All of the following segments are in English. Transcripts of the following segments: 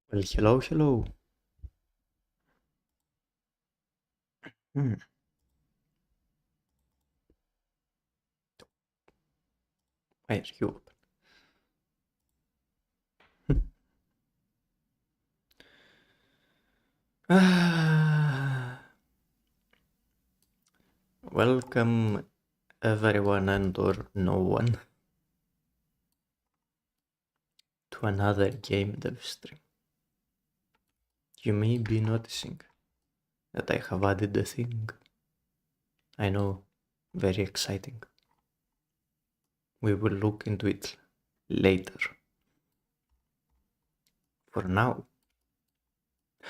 Well, hello, hello. Hmm. Why are you open? Welcome, everyone and or no one, to another game dev stream. You may be noticing that I have added a thing. I know, very exciting. We will look into it later. For now,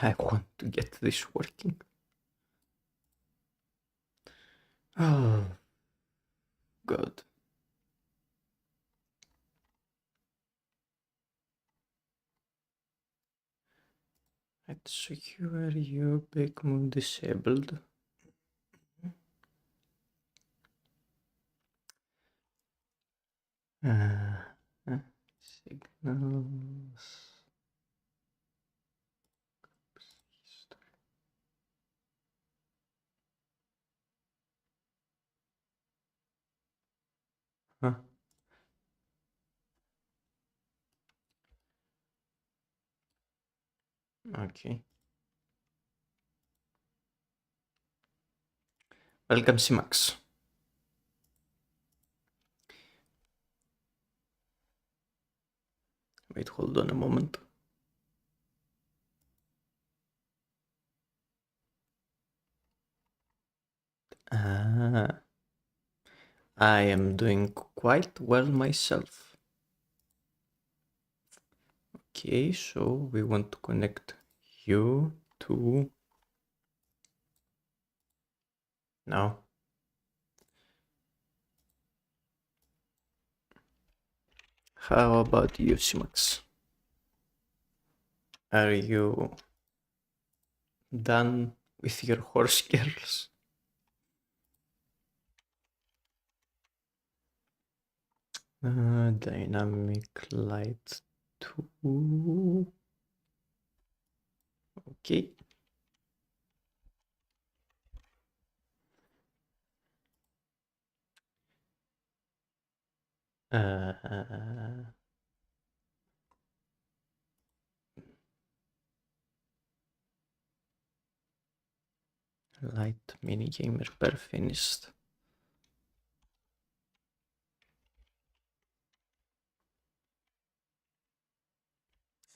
I want to get this working. Oh, God. Let's secure your big move disabled. Signals. Huh. Okay. Welcome, Simax. Wait, hold on a moment. Ah, I am doing quite well myself. Okay, so we want to connect you to... Now. How about you, Simax? Are you done with your horse girls? Dynamic light 2. Okay. Light minigame repair finished.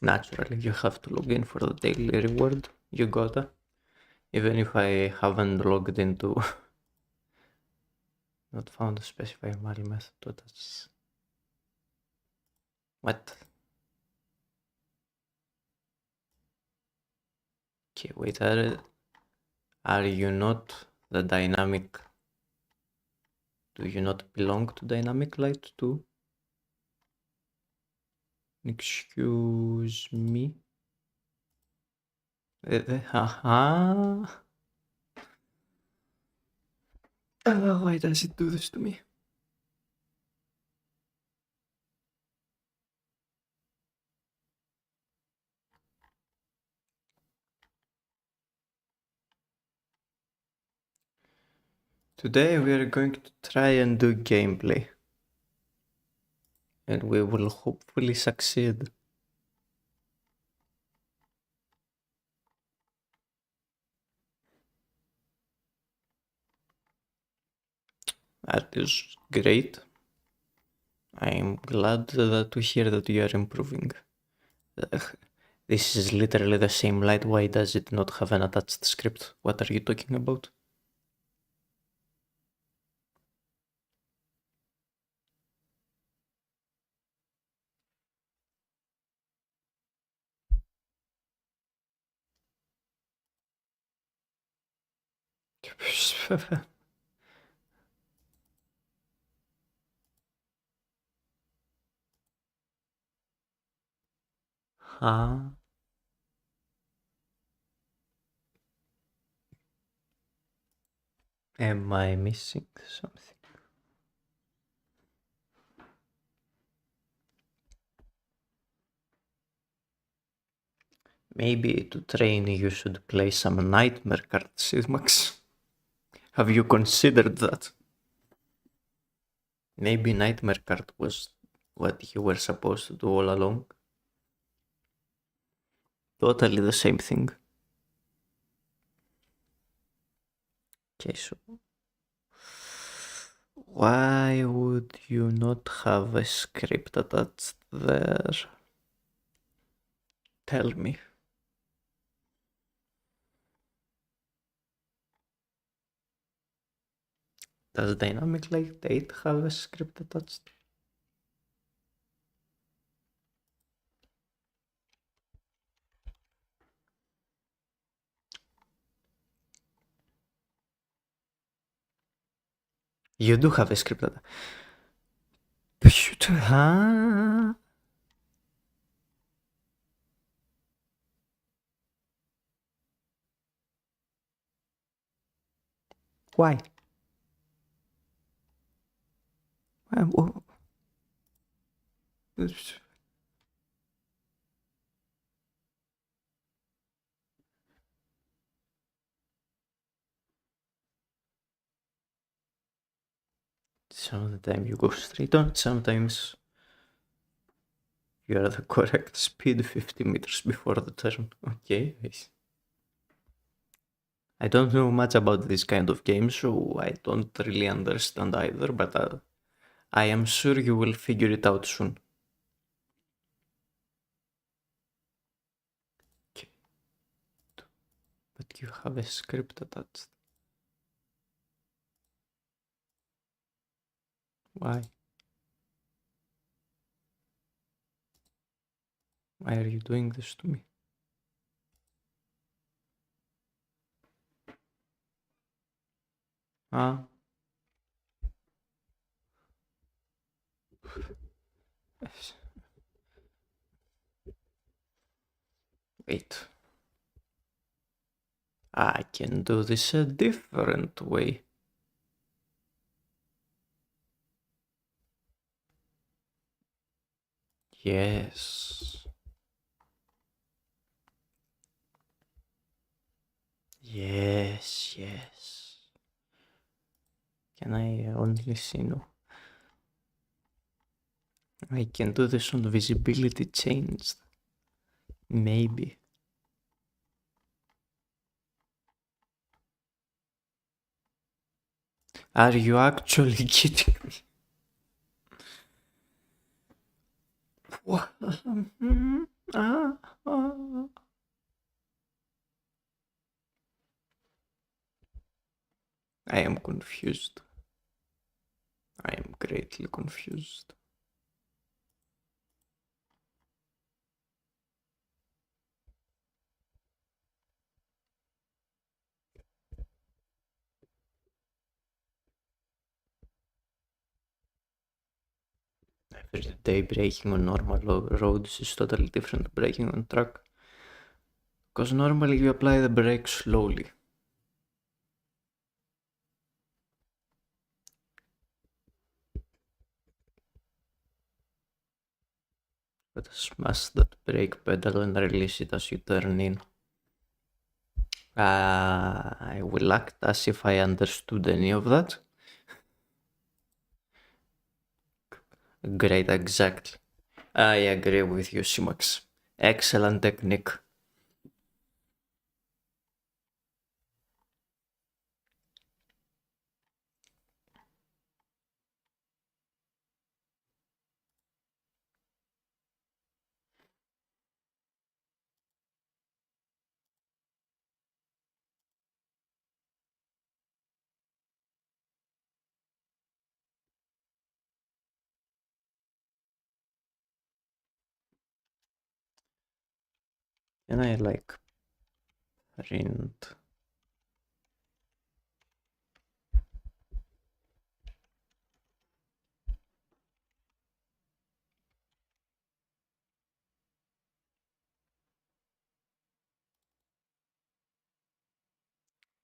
Naturally, you have to log in for the daily reward. You gotta. Even if I haven't logged into... Not found a specified Mali method. That's... What? Okay, wait, are you not the dynamic... Do you not belong to dynamic light too? Excuse me? Haha. Why does it do this to me? Today we are going to try and do gameplay. And we will hopefully succeed. That is great. I am glad to hear that you are improving. This is literally the same light. Why does it not have an attached script? What are you talking about? Huh? Am I missing something? Maybe to train you should play some nightmare cards, Max. Have you considered that? Maybe nightmare card was what you were supposed to do all along. Totally the same thing. Okay, so why would you not have a script attached there? Tell me. Does Dynamic Light 8 have a script attached? You do have a script attached. Huh? Why? Well, some of the time you go straight on, sometimes you are the correct speed 50 meters before the turn. Okay. I don't know much about this kind of game, so I don't really understand either, but I am sure you will figure it out soon. Okay. But you have a script attached. Why? Why are you doing this to me? Ah. Wait. I can do this a different way. Yes. Yes, yes. Can I only see no? I can do this on visibility changed. Maybe. Are you actually kidding me? What? I am confused. I am greatly confused. Every day braking on normal roads is totally different to braking on track. Because normally you apply the brake slowly. But smash that brake pedal and release it as you turn in. I will act as if I understood any of that. Great, exactly. I agree with you, Simax. Excellent technique. Can I like print?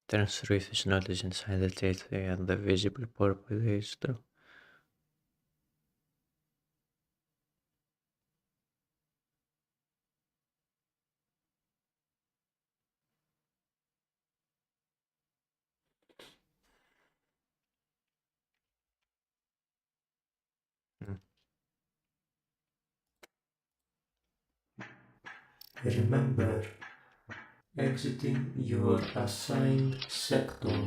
Turns Ruth is noticed inside the gateway and the visible purple is true. Remember, exiting your assigned sector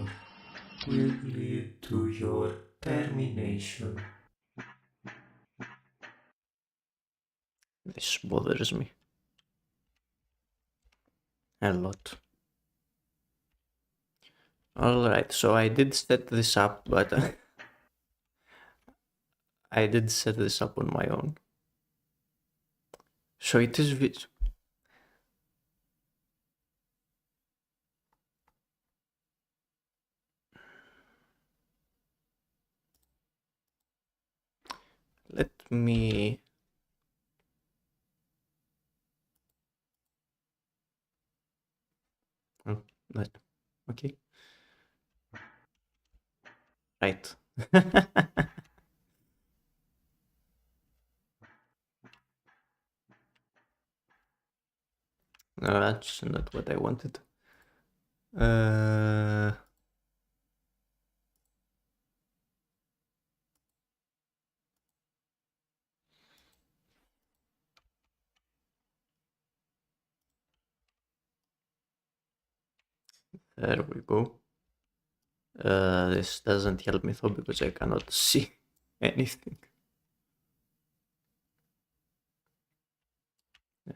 will lead to your termination. This bothers me a lot. Alright, so I did set this up, but I did set this up on my own. So it is let me that okay. Right. No, that's not what I wanted. There we go. This doesn't help me though because I cannot see anything.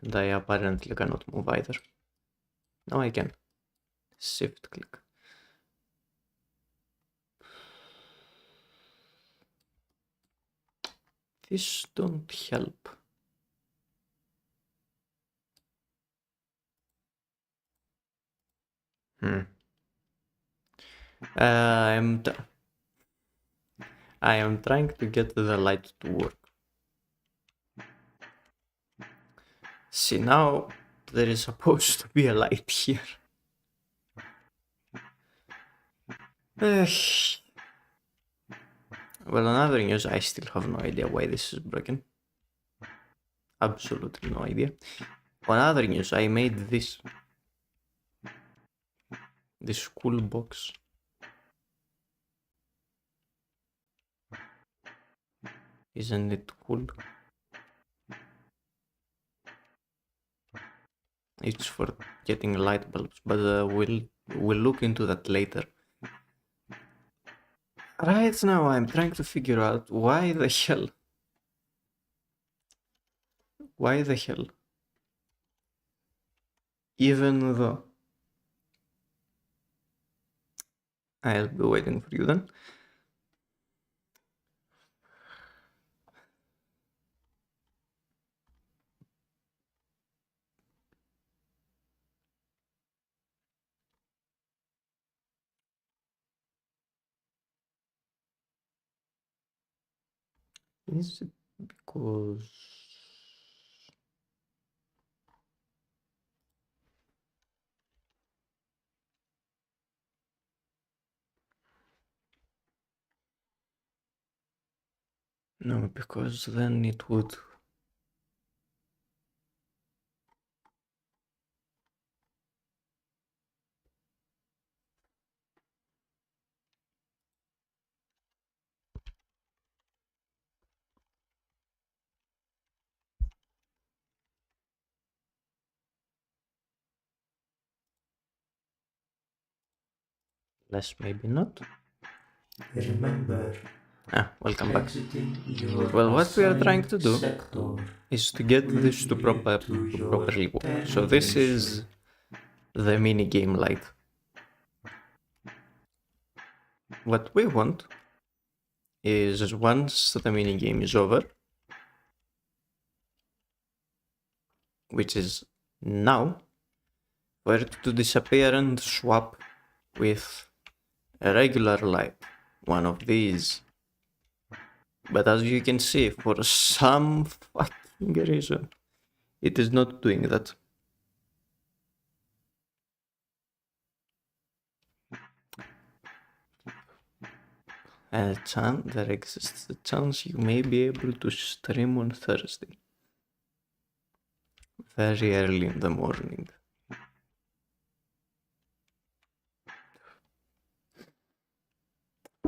And I apparently cannot move either. Now I can. Shift click. This don't help. I am trying to get the light to work. See, now there is supposed to be a light here. Well, on other news, I still have no idea why this is broken. Absolutely no idea. On other news, I made this cool box. Isn't it cool? It's for getting light bulbs, but we'll look into that later. Right now, I'm trying to figure out why the hell. Even though I'll be waiting for you then. Is it because no, because then it would less, maybe not. Remember. Welcome back. Well, what we are trying to do is to get this to properly work. So this is the mini game light. What we want is once the mini game is over, which is now, for it to disappear and swap with a regular light, one of these. But as you can see, for some fucking reason, it is not doing that. There exists a chance you may be able to stream on Thursday. Very early in the morning.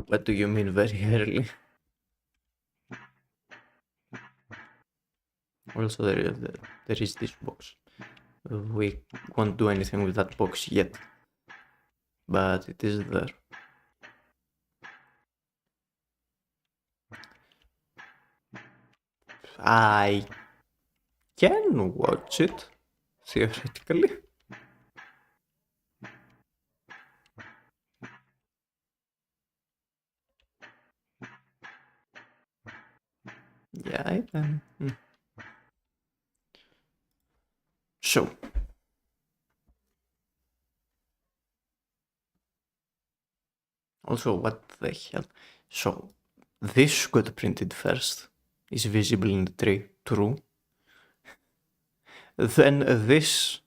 What do you mean very early? Also, there is this box. We won't do anything with that box yet, but it is there. I can watch it, theoretically. Yeah, I can. So, also, what the hell? So, this got printed first. Is visible in the tree. True. Then this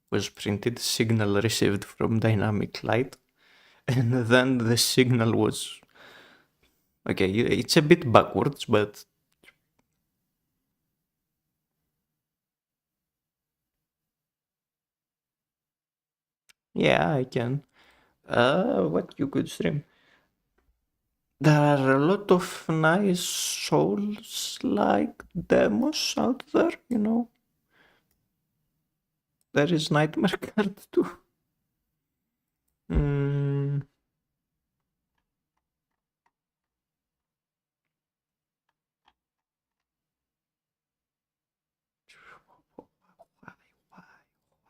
was printed. Signal received from dynamic light. And then the signal was... Okay, it's a bit backwards, but... Yeah, I can. What you could stream? There are a lot of nice Souls-like demos out there, you know. There is Nightmare Card too. Mm.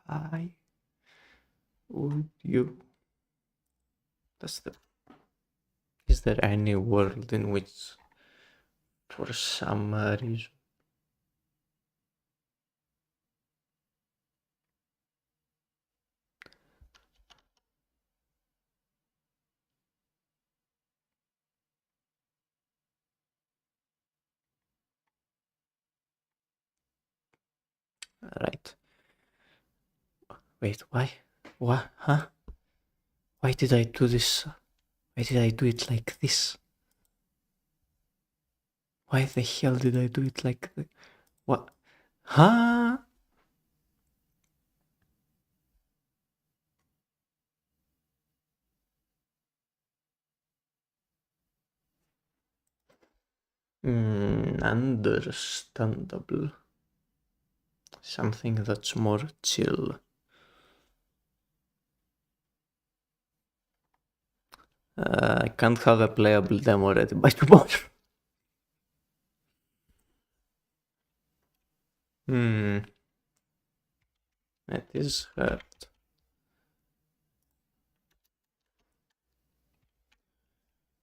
Why would you? That's the. Is there any world in which, for some reason, right? Wait, why? What? Huh? Why did I do this? Why did I do it like this? Why the hell did I do it like this? What? Huh? Understandable. Something that's more chill. I can't have a playable demo ready by tomorrow. It is hard.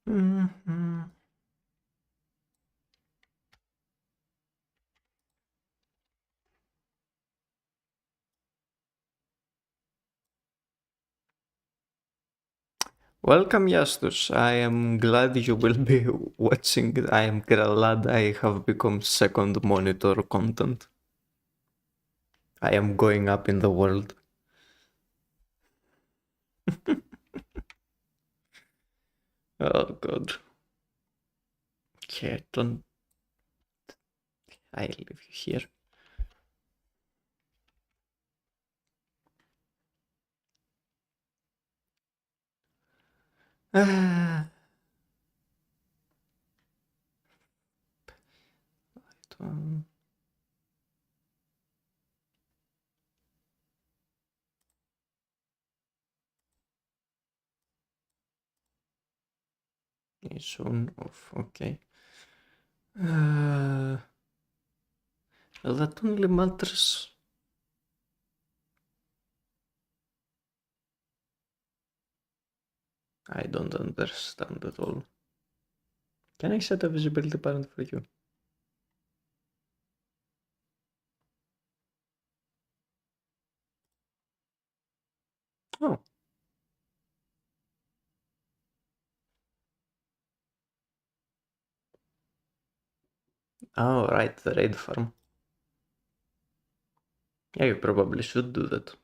Mm-hmm. Welcome, Jastus. I am glad you will be watching. I am glad I have become second monitor content. I am going up in the world. Oh god. Okay, don't. I leave you here. Ah. Is on off. Okay. Well, that only matters. I don't understand at all. Can I set a visibility parent for you? Oh. Oh, right, the raid farm. Yeah, you probably should do that.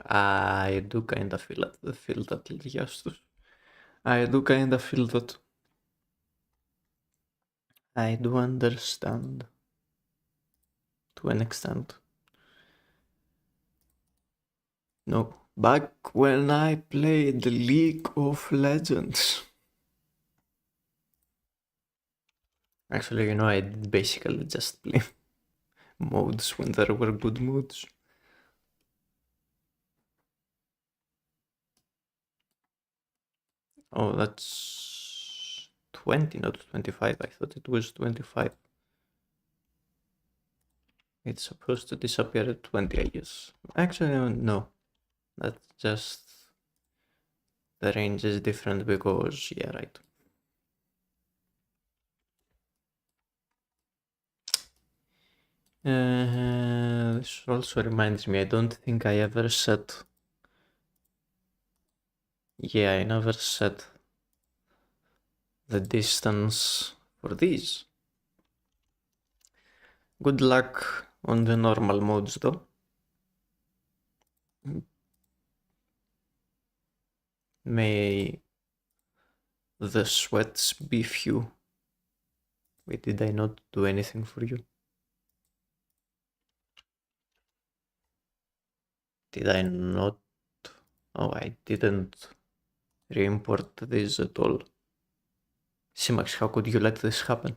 I do kinda feel that, Jastus. I do kinda feel that. I do understand. to an extent. No, back when I played League of Legends. Actually, I did basically just play modes when there were good modes. Oh, that's 20, not 25. I thought it was 25. It's supposed to disappear at 20, I guess. Actually, no. That's just... the range is different because... yeah, right. This also reminds me, I don't think I ever set... yeah, I never set the distance for these. Good luck on the normal modes though. May the sweats be few. Wait, did I not do anything for you? Did I not? Oh, I didn't re-import this at all. Simax, how could you let this happen?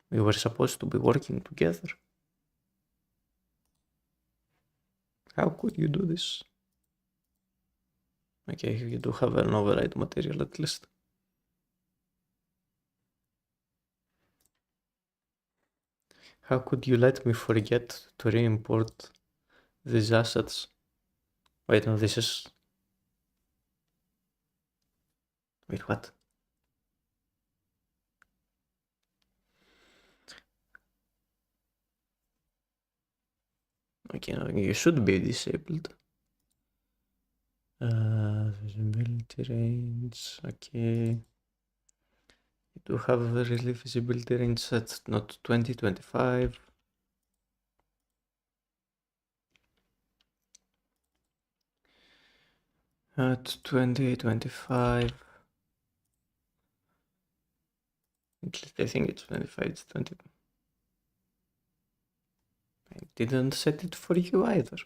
We were supposed to be working together. How could you do this? Okay, you do have an override material at least. How could you let me forget to re-import these assets? Wait, no, this is... wait, what? Okay, no, you should be disabled. Visibility range, okay. You do have a really visibility range set, not 2025. At 2025. At least I think it's 25, it's 20. I didn't set it for you either.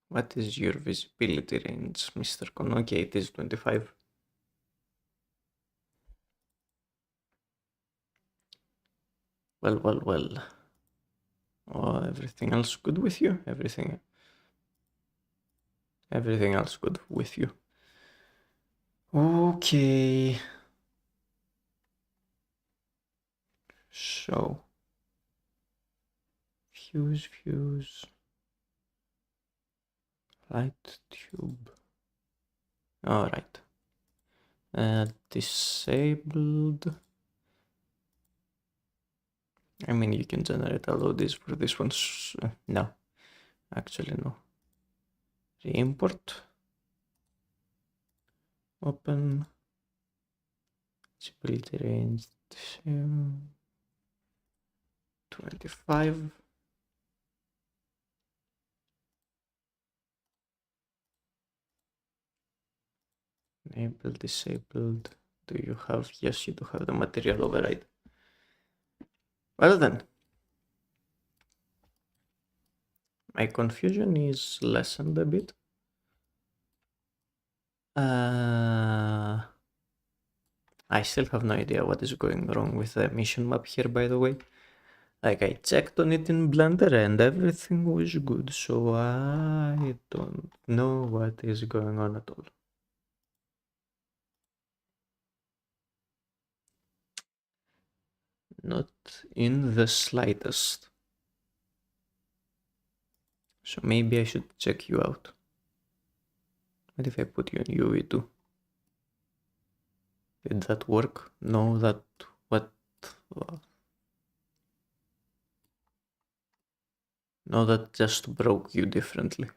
What is your visibility range, Mr. Con? Okay, it is 25. Well. Oh, everything else good with you? Everything else good with you. Okay. So. Fuse. Light tube. Alright. Disabled. I mean, you can generate all of these for this one. No. Actually, no. Re-import. Open. Visibility range. 25. Enable, disabled. Do you have? Yes, you do have the material override. Well then. My confusion is lessened a bit. I still have no idea what is going wrong with the mission map here, by the way. Like, I checked on it in Blender and everything was good, so I don't know what is going on at all. Not in the slightest. So maybe I should check you out. What if I put you in UV2? Did that work? No, that... what? No, that just broke you differently.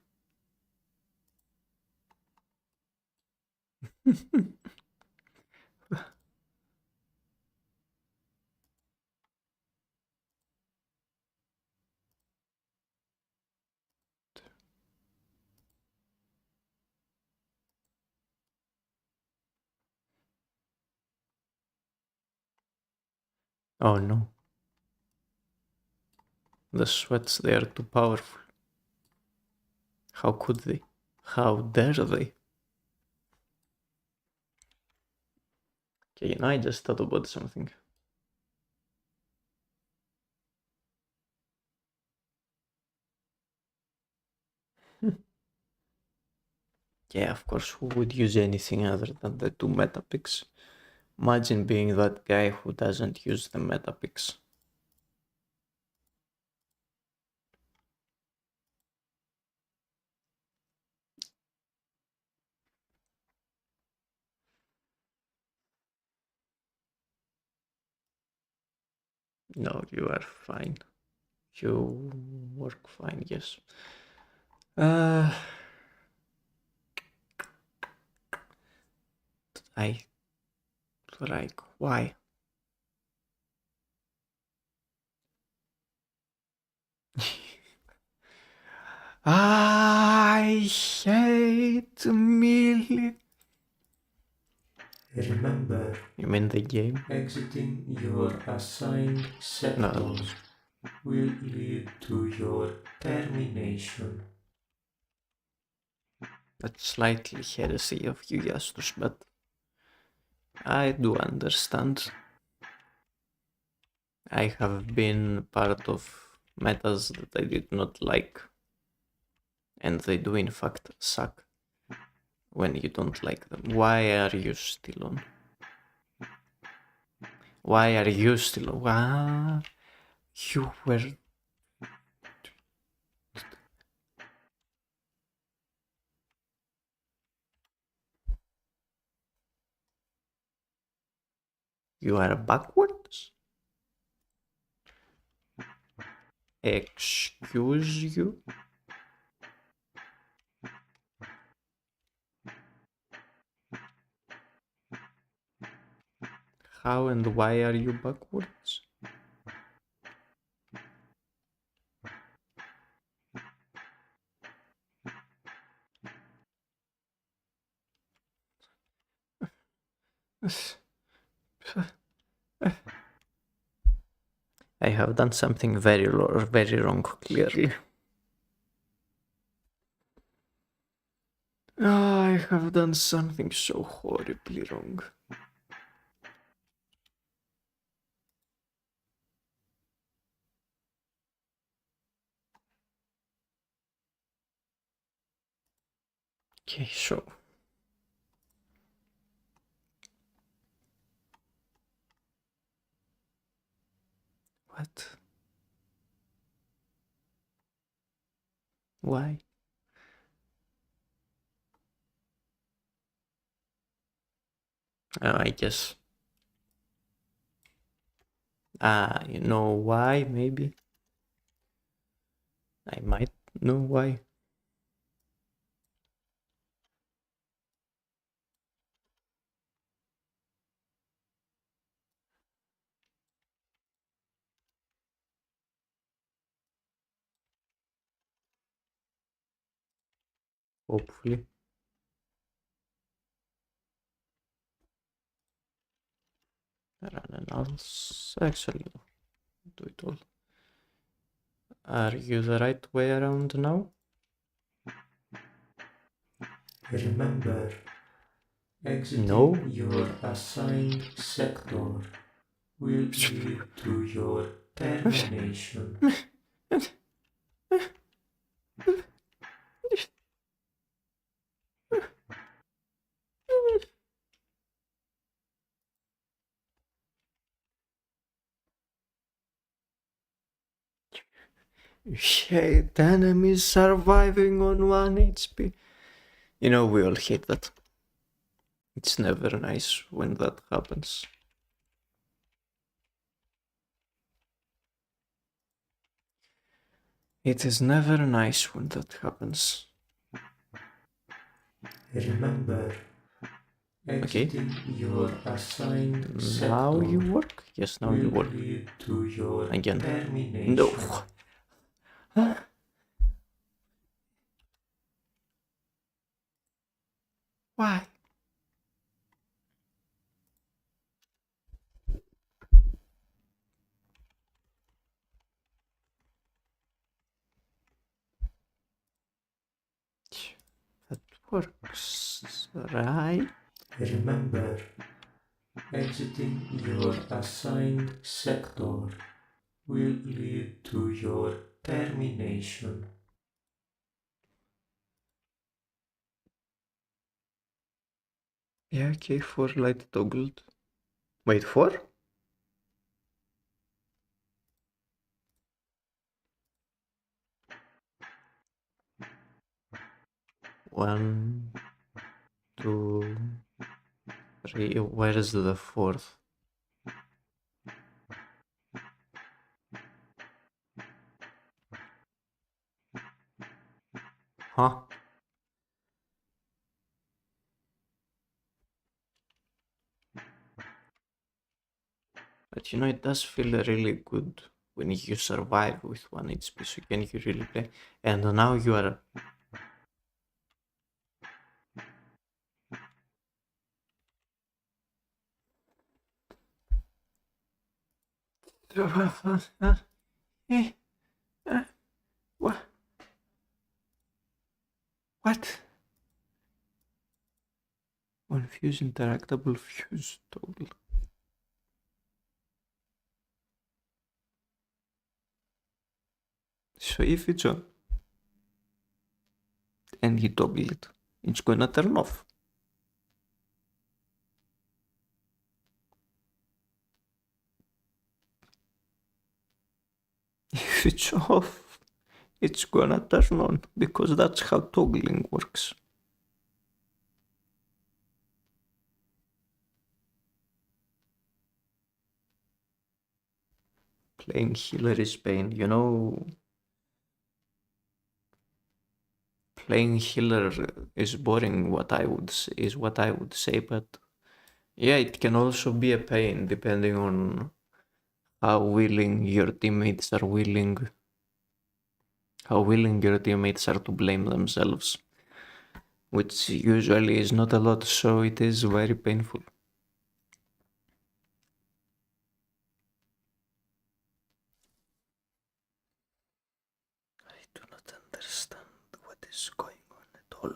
Oh no. The sweats, they are too powerful. How could they? How dare they? Okay, now I just thought about something. Yeah, of course, who would use anything other than the two metapix? Imagine being that guy who doesn't use the metapix. No, you are fine. You work fine, yes. I like, why? I hate milk. Remember, You mean the game? exiting your assigned No, sector will lead to your termination. that's slightly heresy of you, Justus, but I do understand. I have been part of metas that I did not like, and they do in fact suck when you don't like them. Why are you still on? Why are you still on? You were. You are backwards? Excuse you? How and why are you backwards? I have done something very wrong, clearly. I have done something so horribly wrong. Okay, so. What? Why? I guess. You know why, maybe? I might know why. Hopefully. Run an else. Actually, no. Do it all. Are you the right way around now? Remember, No? exiting your assigned sector will lead to your termination. Hate enemies surviving on 1 HP. You know, we all hate that. It's never nice when that happens. It is never nice when that happens. Remember, Okay. exiting your assigned Now you sector work? Yes, now you will work. lead to your Again. No. termination. Why? works, right? Remember, exiting your assigned sector will lead to your termination. Yeah, okay, 4 light toggled. Wait, 4? One, two, three. Where is the fourth? Huh? But you know, it does feel really good when you survive with 1 HP, so can you really play? And now you are. Eh, what? What? One fuse interactable fuse toggle. So if it's on and you toggle it, it's gonna turn off. If it's off, it's gonna turn on because that's how toggling works. Playing healer is pain, you know. Playing healer is boring. What I would say, but yeah, it can also be a pain depending on how willing your teammates are to blame themselves, which usually is not a lot, so it is very painful. I do not understand what is going on at all.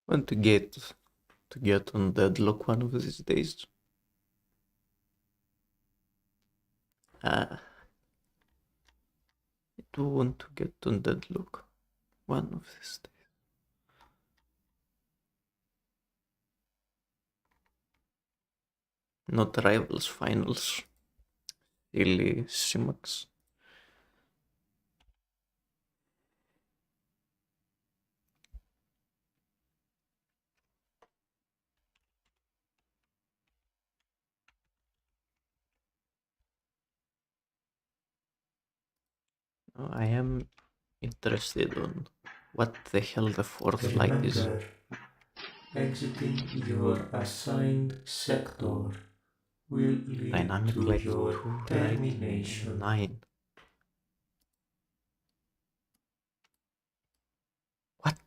I want to get on deadlock one of these days. I do want to get on deadlock one of these days. Not rivals finals. Really, Simax. I am interested on what the hell the fourth light is. Remember, exiting your assigned sector will lead Dynamic to light your 2 light termination. 9. What?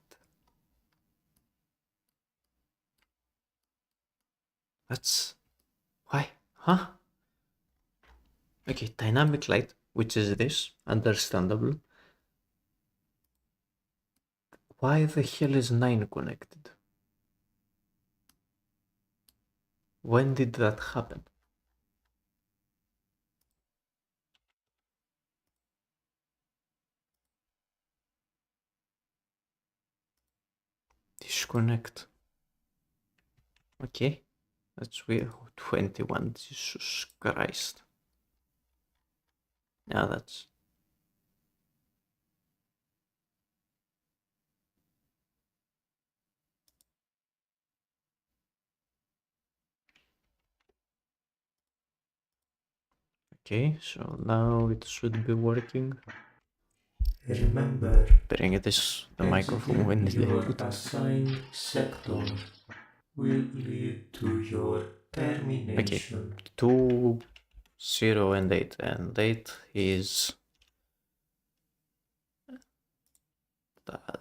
That's why? Huh? Okay, dynamic light, which is this, understandable. Why the hell is 9 connected? When did that happen? Disconnect. Okay, that's weird. 21, Jesus Christ. Yeah, that's. Okay, so now it should be working. Remember, Bring this the microphone when they your put it. assigned sector will lead to your termination. 2, 0 and 8, and 8 is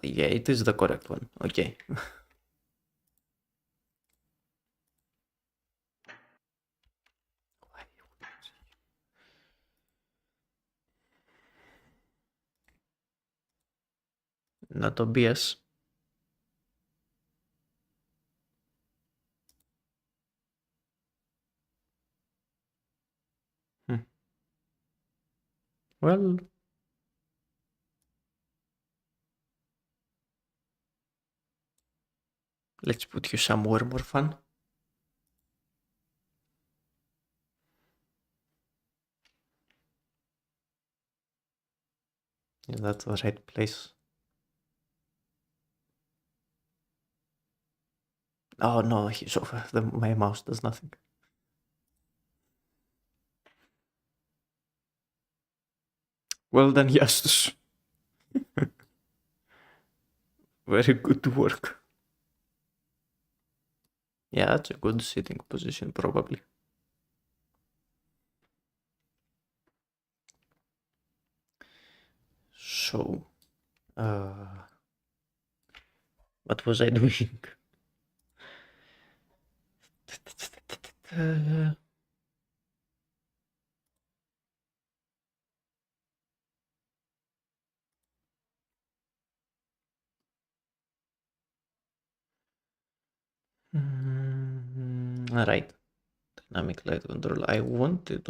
yeah, it is the correct one. Okay. Not obvious. Well, let's put you somewhere more fun. Is that the right place? Oh no, he's over. My mouse does nothing. Well done, Justus. Very good work. Yeah, that's a good sitting position, probably. So, what was I doing? Right. Dynamic light control. I wanted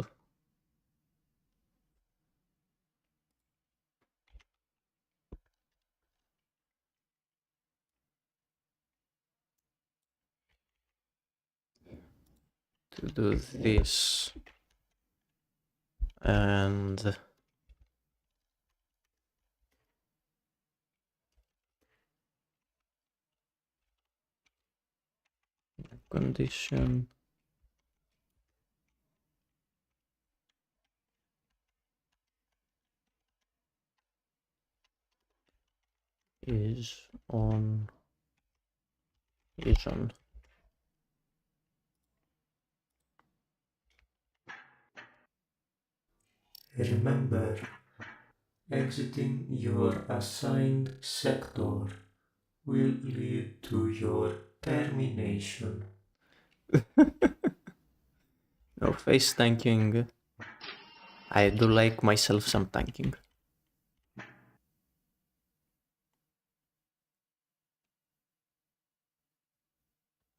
to do this and condition is on. Remember, exiting your assigned sector will lead to your termination. No face tanking. I do like myself some tanking.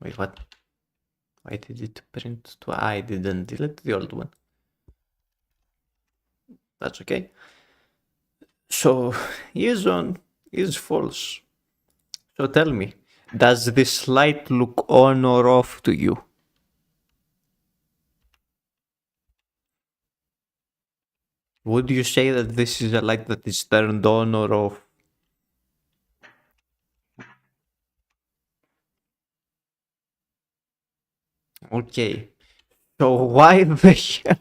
Wait, what? Why did it print to? I didn't delete the old one. That's okay. So is false. So tell me, does this light look on or off to you? Would you say that this is a light that is turned on or off? Okay. So why the hell?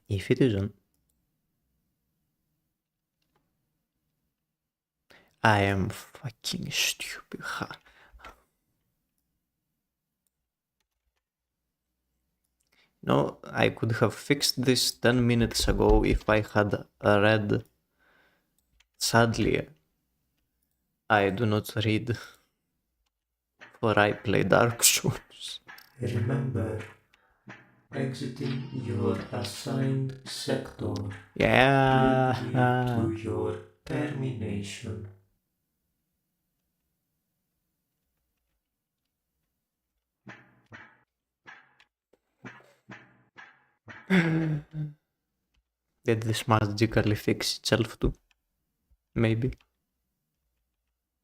If it isn't, I am fucking stupid. No, I could have fixed this 10 minutes ago if I had read. Sadly, I do not read, for I play Dark Souls. Remember, exiting your assigned sector will lead to your termination. Did this magically fix itself too? Maybe.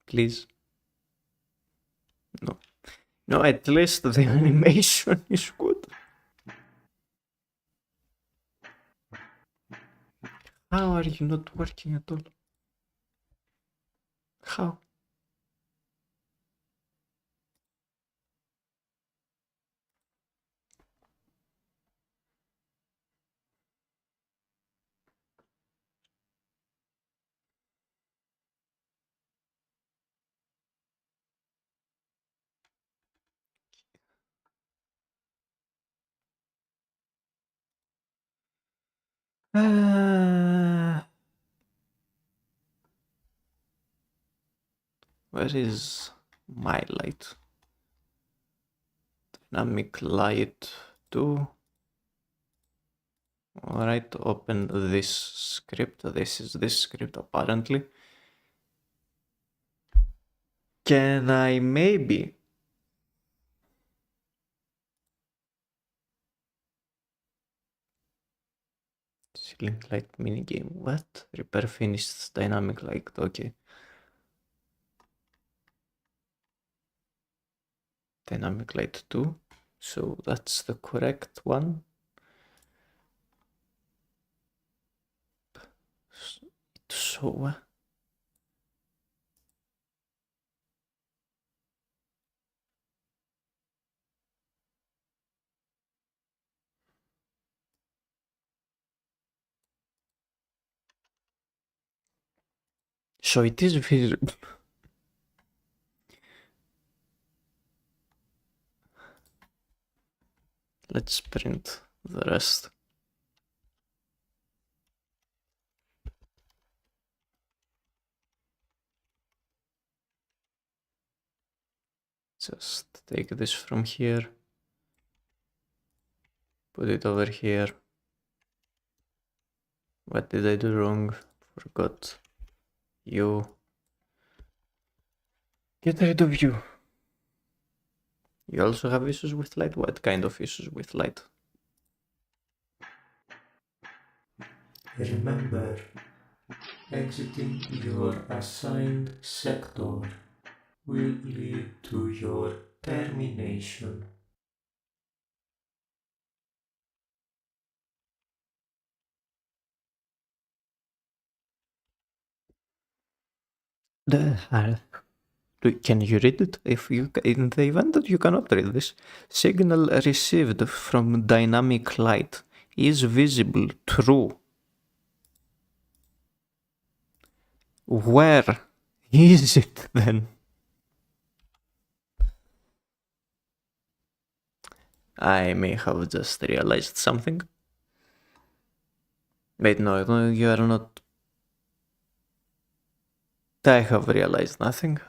Please. No. No, at least the animation is good. How are you not working at all? How? Where is my light? Dynamic light 2. Alright, open this script. This is this script apparently. Can I maybe ceiling light minigame? What? Repair finished dynamic light. Okay. Dynamic light 2. So that's the correct one. So so it is visible. Let's print the rest. Just take this from here, put it over here. What did I do wrong? Forgot you. Get rid of you. You also have issues with light? What kind of issues with light? Remember, exiting your assigned sector will lead to your termination. The hell? Can you read it? If you in the event that you cannot read this, signal received from dynamic light is visible. True. Where is it then? I may have just realized something. Wait, no, you are not. I have realized nothing.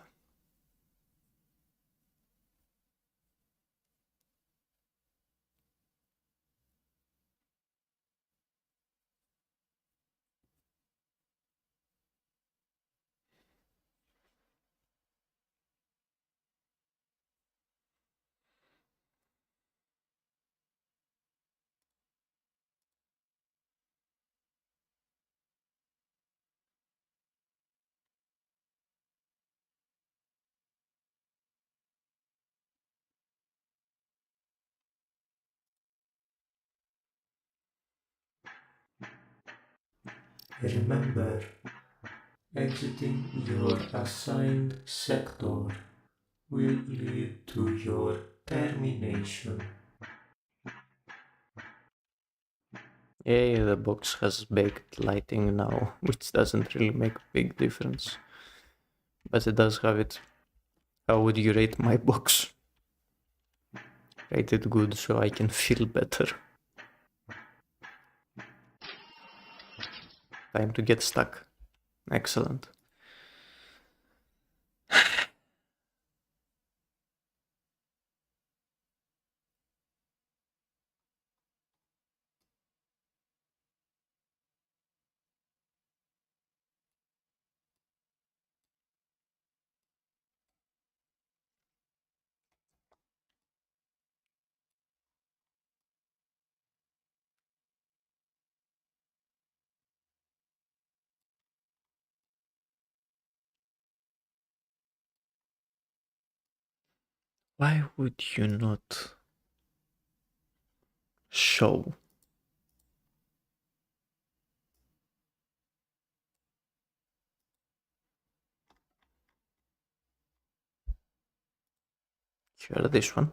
Remember, exiting your assigned sector will lead to your termination. Yay, the box has baked lighting now, which doesn't really make a big difference. But it does have it. How would you rate my box? Rate it good so I can feel better. Time to get stuck. Excellent. Why would you not show? Here, this one.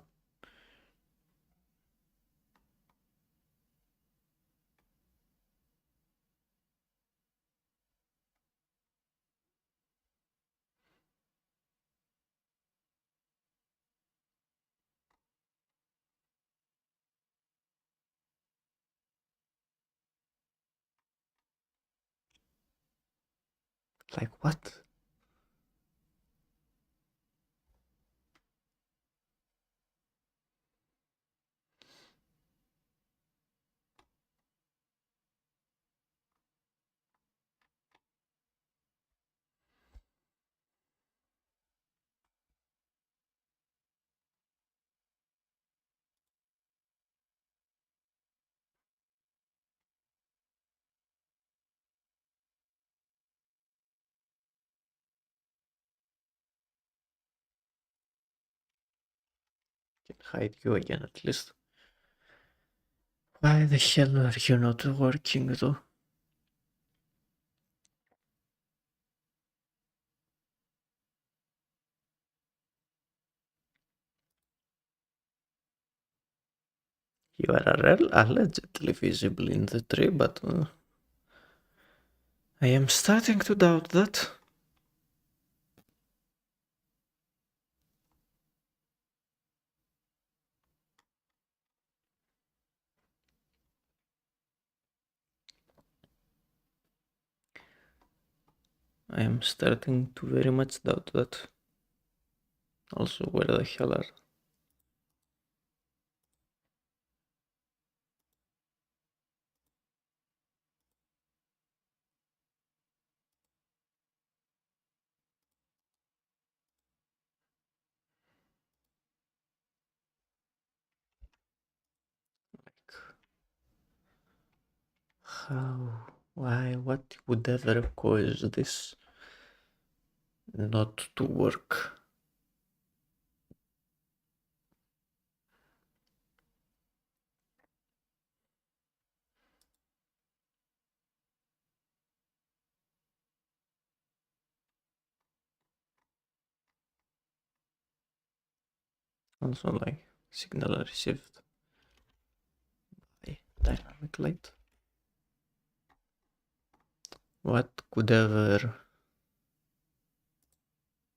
Like what? Can hide you again at least. Why the hell are you not working though? You are allegedly visible in the tree, but I am starting to doubt that. I am starting to very much doubt that. Also, where the hell are... Like, how? Why? What would ever cause this not to work? Also, like, signal received by dynamic light. What could ever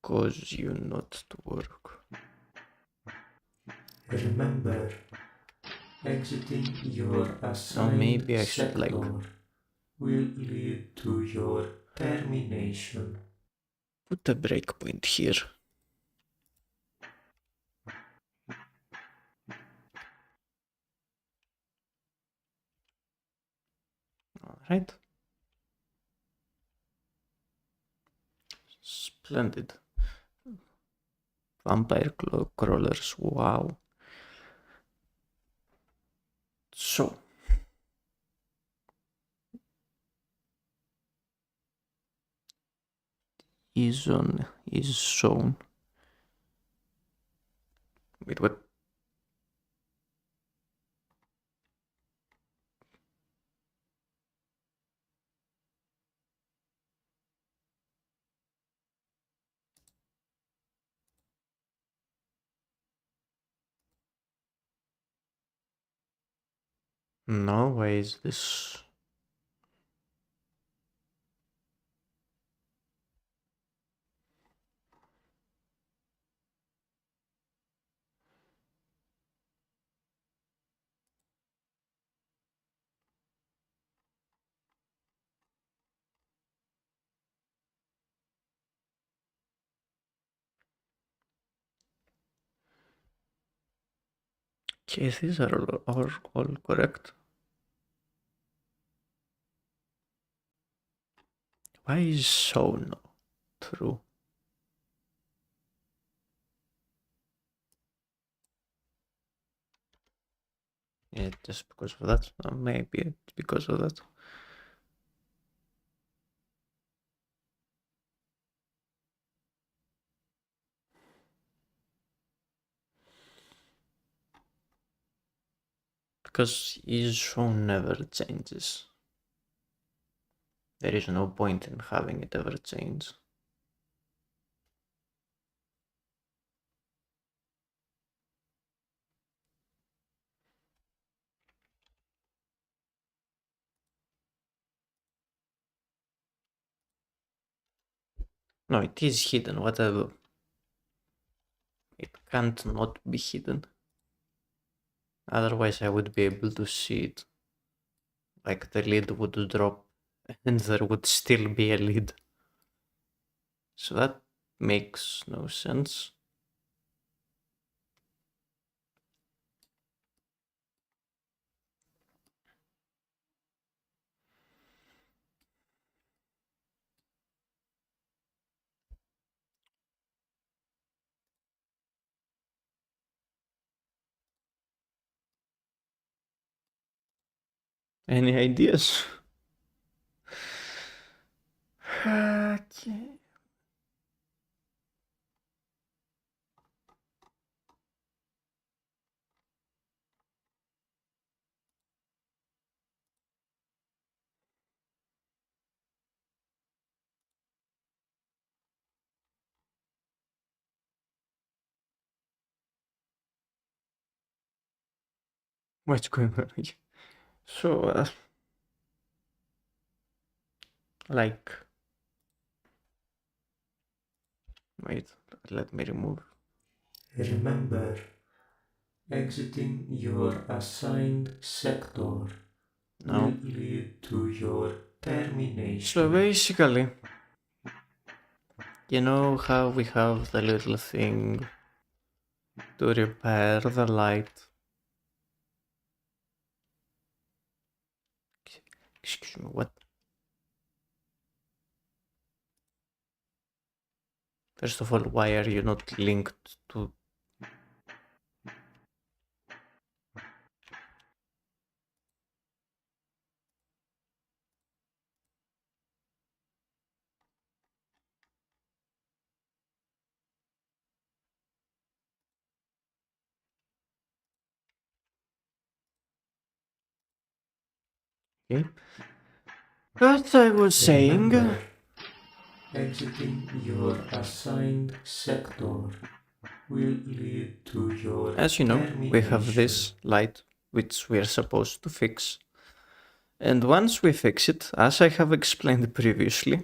cause you not to work? Remember, exiting your Or assigned maybe I should like sector will lead to your termination. put a breakpoint here. Alright. Splendid. Vampire crawlers, wow. So, is shown. Wait, what? No, why is this? Okay, these are all correct. Why is so not true? Yeah, just because of that? Maybe it's because of that. Because is shown never changes. There is no point in having it ever change. No, it is hidden, whatever. It can't not be hidden. Otherwise, I would be able to see it. Like the lid would drop and there would still be a lid. So that makes no sense. Any ideas? Okay. What's going on here? So, like, wait, let me remove. Remember, exiting your assigned sector will No. lead to your termination. So basically, you know how we have the little thing to repair the light? Excuse me, what? First of all, why are you not linked to... Okay. As I was saying... Remember, exiting your assigned sector will lead to your As you know, we have termination. this light which we are supposed to fix. And once we fix it, as I have explained previously,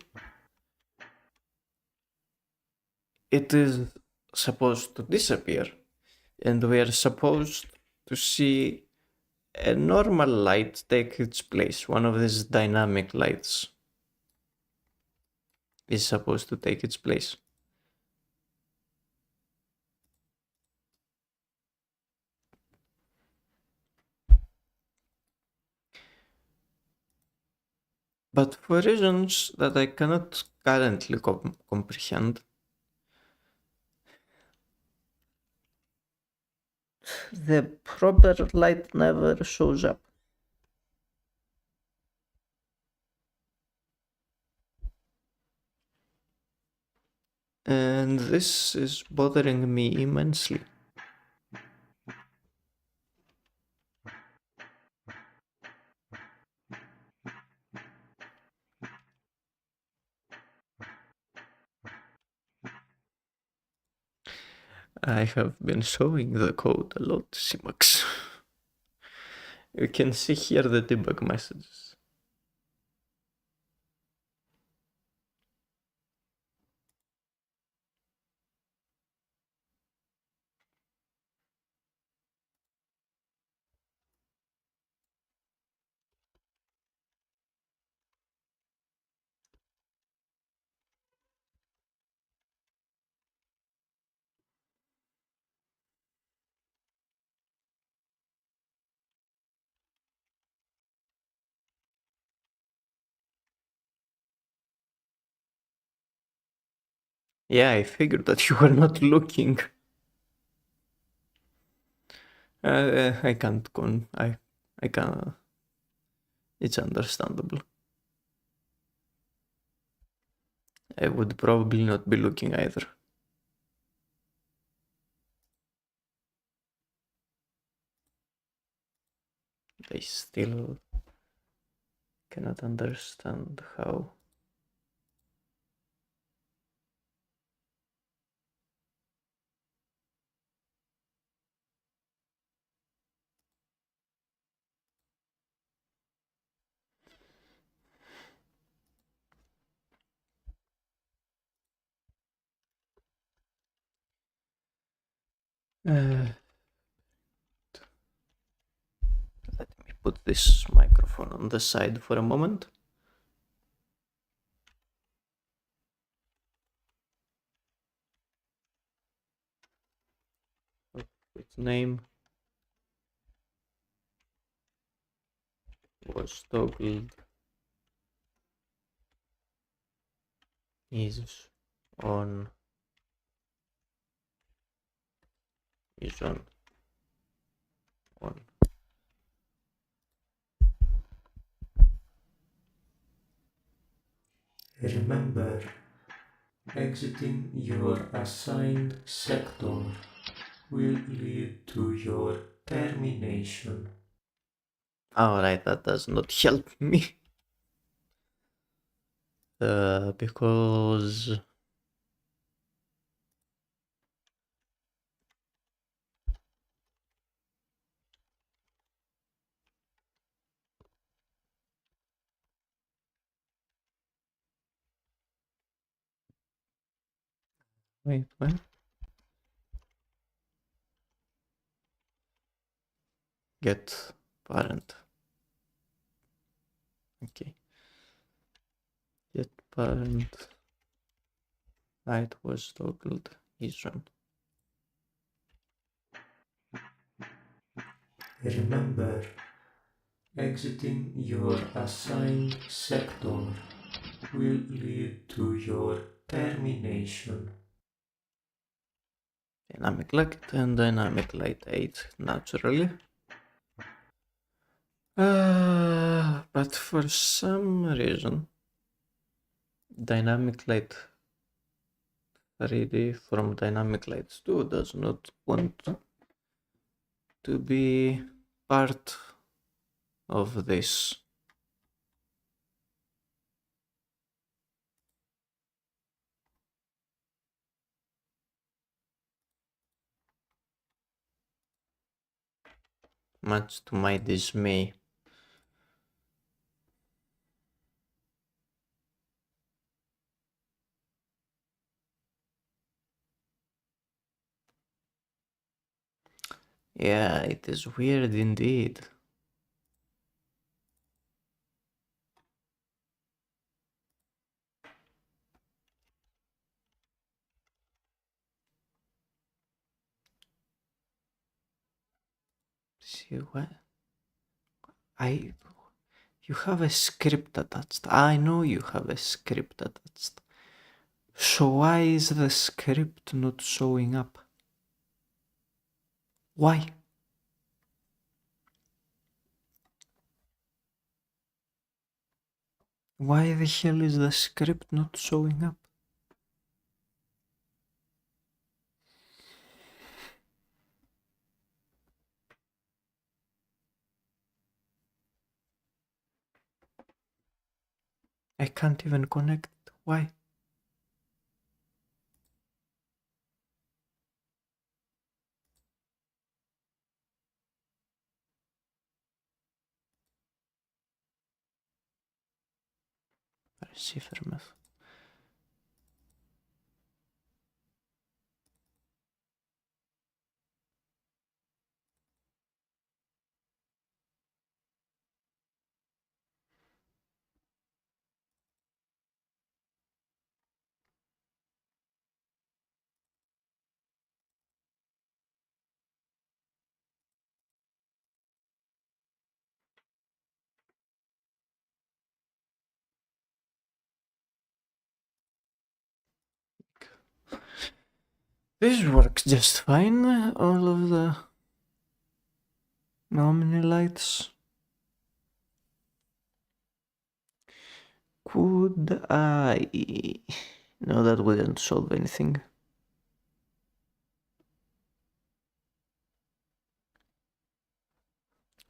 it is supposed to disappear. And we are supposed to see a normal light take its place. One of these dynamic lights is supposed to take its place. But for reasons that I cannot currently comprehend, the proper light never shows up. And this is bothering me immensely. I have been showing the code a lot, Simax. You can see here the debug messages. Yeah, I figured that you were not looking. I can't I can't. It's understandable. I would probably not be looking either. I still cannot understand how. Let me put this microphone on the side for a moment. name was toggled is on is on. Remember, exiting your assigned sector will lead to your termination. Alright, that does not help me. Because wait, what? Get parent. Okay. Get parent. Light was toggled is on. Remember, exiting your assigned sector will lead to your termination. Dynamic light and dynamic light 8 naturally. But for some reason, dynamic light 3D from dynamic lights 2 does not want to be part of this. Much to my dismay. Yeah, it is weird indeed. See what? You have a script attached. I know you have a script attached. So why is the script not showing up? Why? Why the hell is the script not showing up? I can't even connect. Why? Receiver method. This works just fine. All of the Omni lights. Could I? No, that wouldn't solve anything.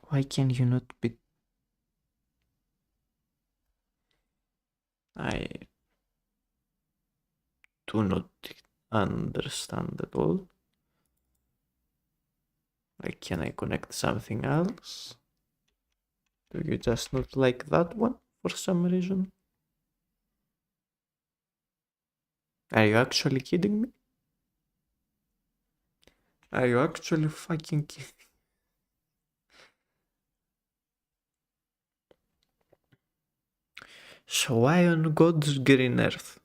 Why can you not be? I do not understand at all. Like, can I connect something else? Do you just not like that one for some reason? Are you actually kidding me? Are you actually fucking kidding? So why on God's green earth?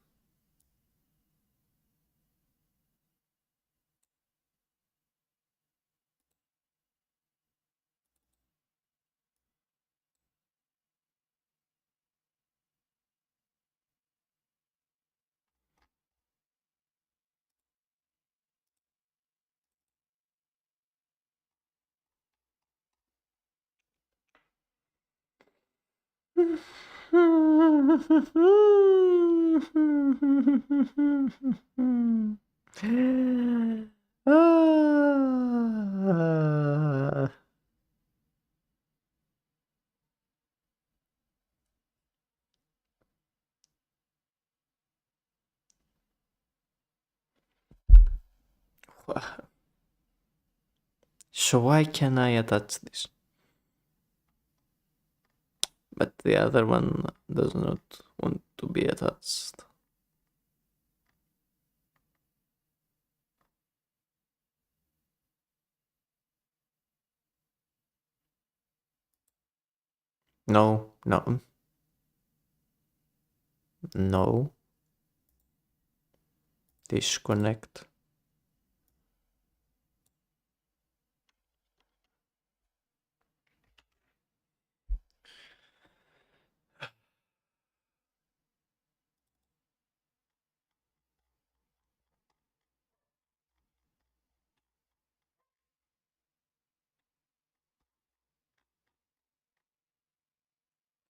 Ah. So why can I attach this? But the other one does not want to be attached. No, no. No. Disconnect.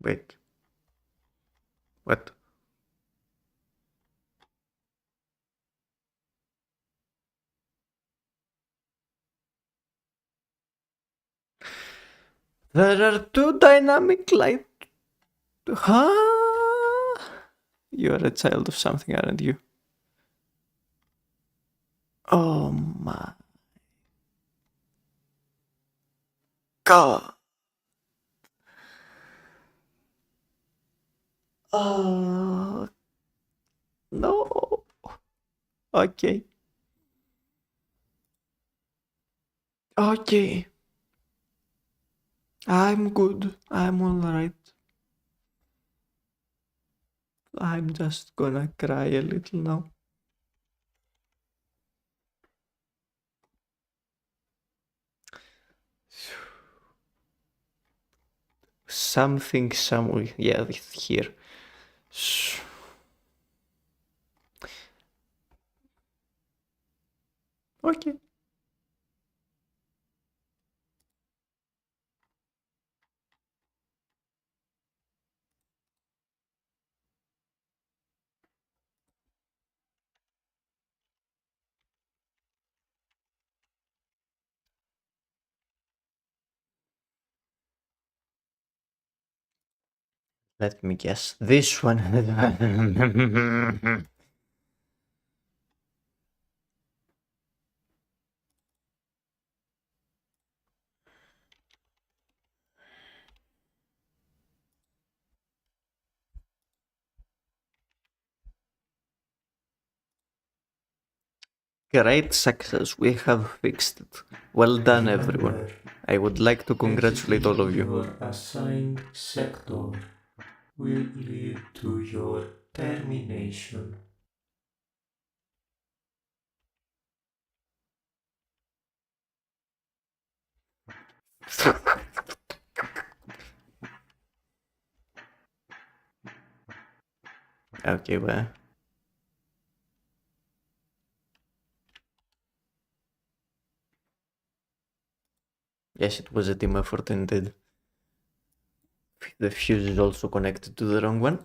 Wait. What? There are two dynamic light. Huh? You are a child of something, aren't you? Oh my god. Oh no. Okay. Okay. I'm good. I'm alright. I'm just gonna cry a little now. Something somewhere. Yeah, here. Okay. Let me guess. This one. Great success. We have fixed it. Well done, everyone. I would like to congratulate all of you. Your assigned sector will lead to your termination. Okay, well. Yes, it was a team effort indeed. The fuse is also connected to the wrong one.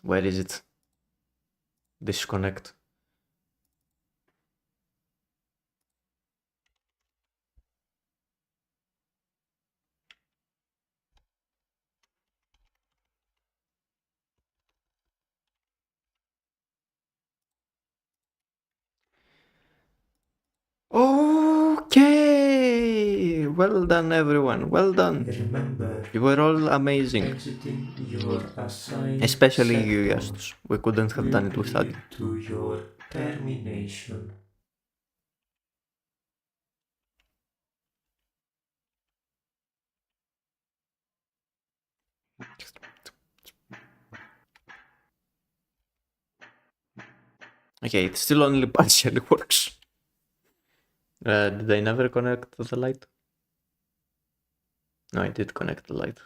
Where is it? Disconnect. Okay! Well done, everyone. Well done. Remember, You were all amazing. exiting your assigned Especially you, sector Justus. We couldn't have will done it without lead you. to your termination. Okay, it still only partially works. Did I never connect the light? No, I did connect the light.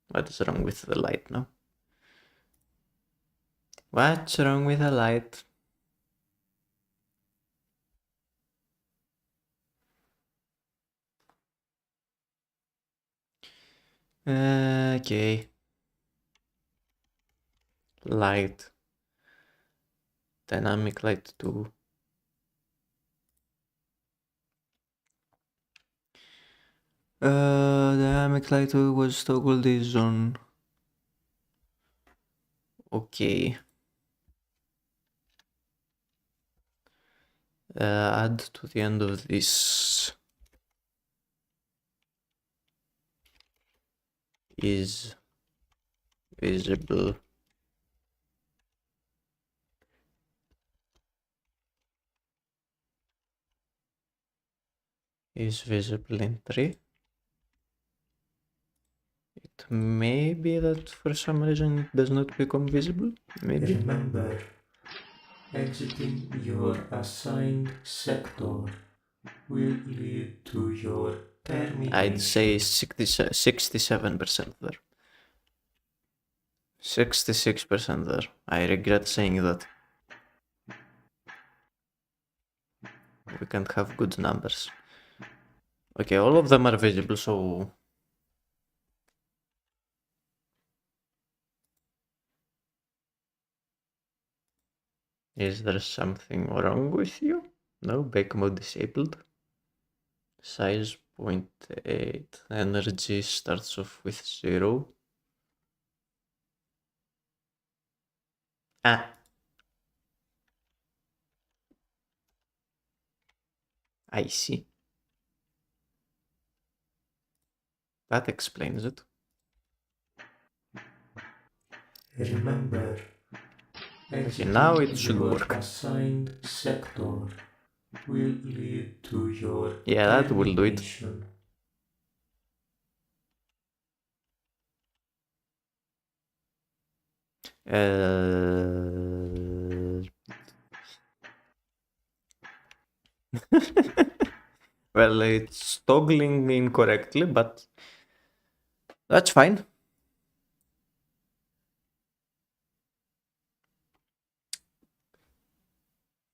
What is wrong with the light now? What's wrong with the light? Okay. Light. Dynamic light 2. Dynamic light 2 was toggled is on. Okay. Add to the end of this is visible. Is visible in 3. It may be that for some reason it does not become visible. Maybe. Remember, exiting your assigned sector will lead to your termination. I'd say 67% there. 66% there. I regret saying that. We can't have good numbers. Okay, all of them are visible, so... Is there something wrong with you? No, back mode disabled. Size 0.8. Energy starts off with 0. Ah. I see. That explains it. Remember, Okay, now it should your work. assigned sector will lead to your Yeah, that will do it. termination. Well, it's toggling incorrectly, but that's fine.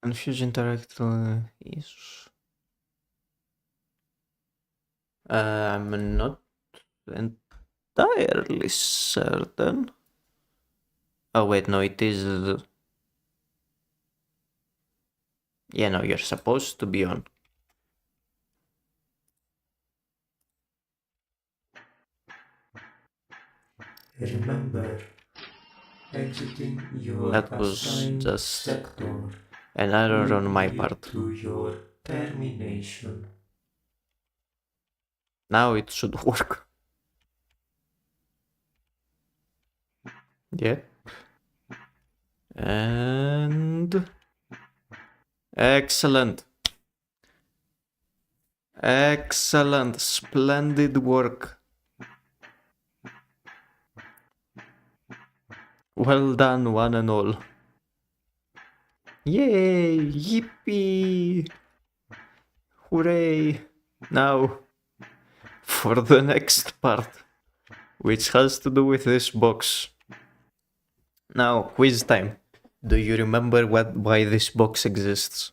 Confuse interact is. I'm not entirely certain. Oh wait, no, it is. Yeah, no, you're supposed to be on. Remember, exiting your That was assigned just sector an error will on my lead part. to your termination. Now it should work. Yeah. And excellent. Excellent. Splendid work. Well done, one and all. Yay! Yippee! Hooray! Now, for the next part, which has to do with this box. Now, quiz time. Do you remember why this box exists?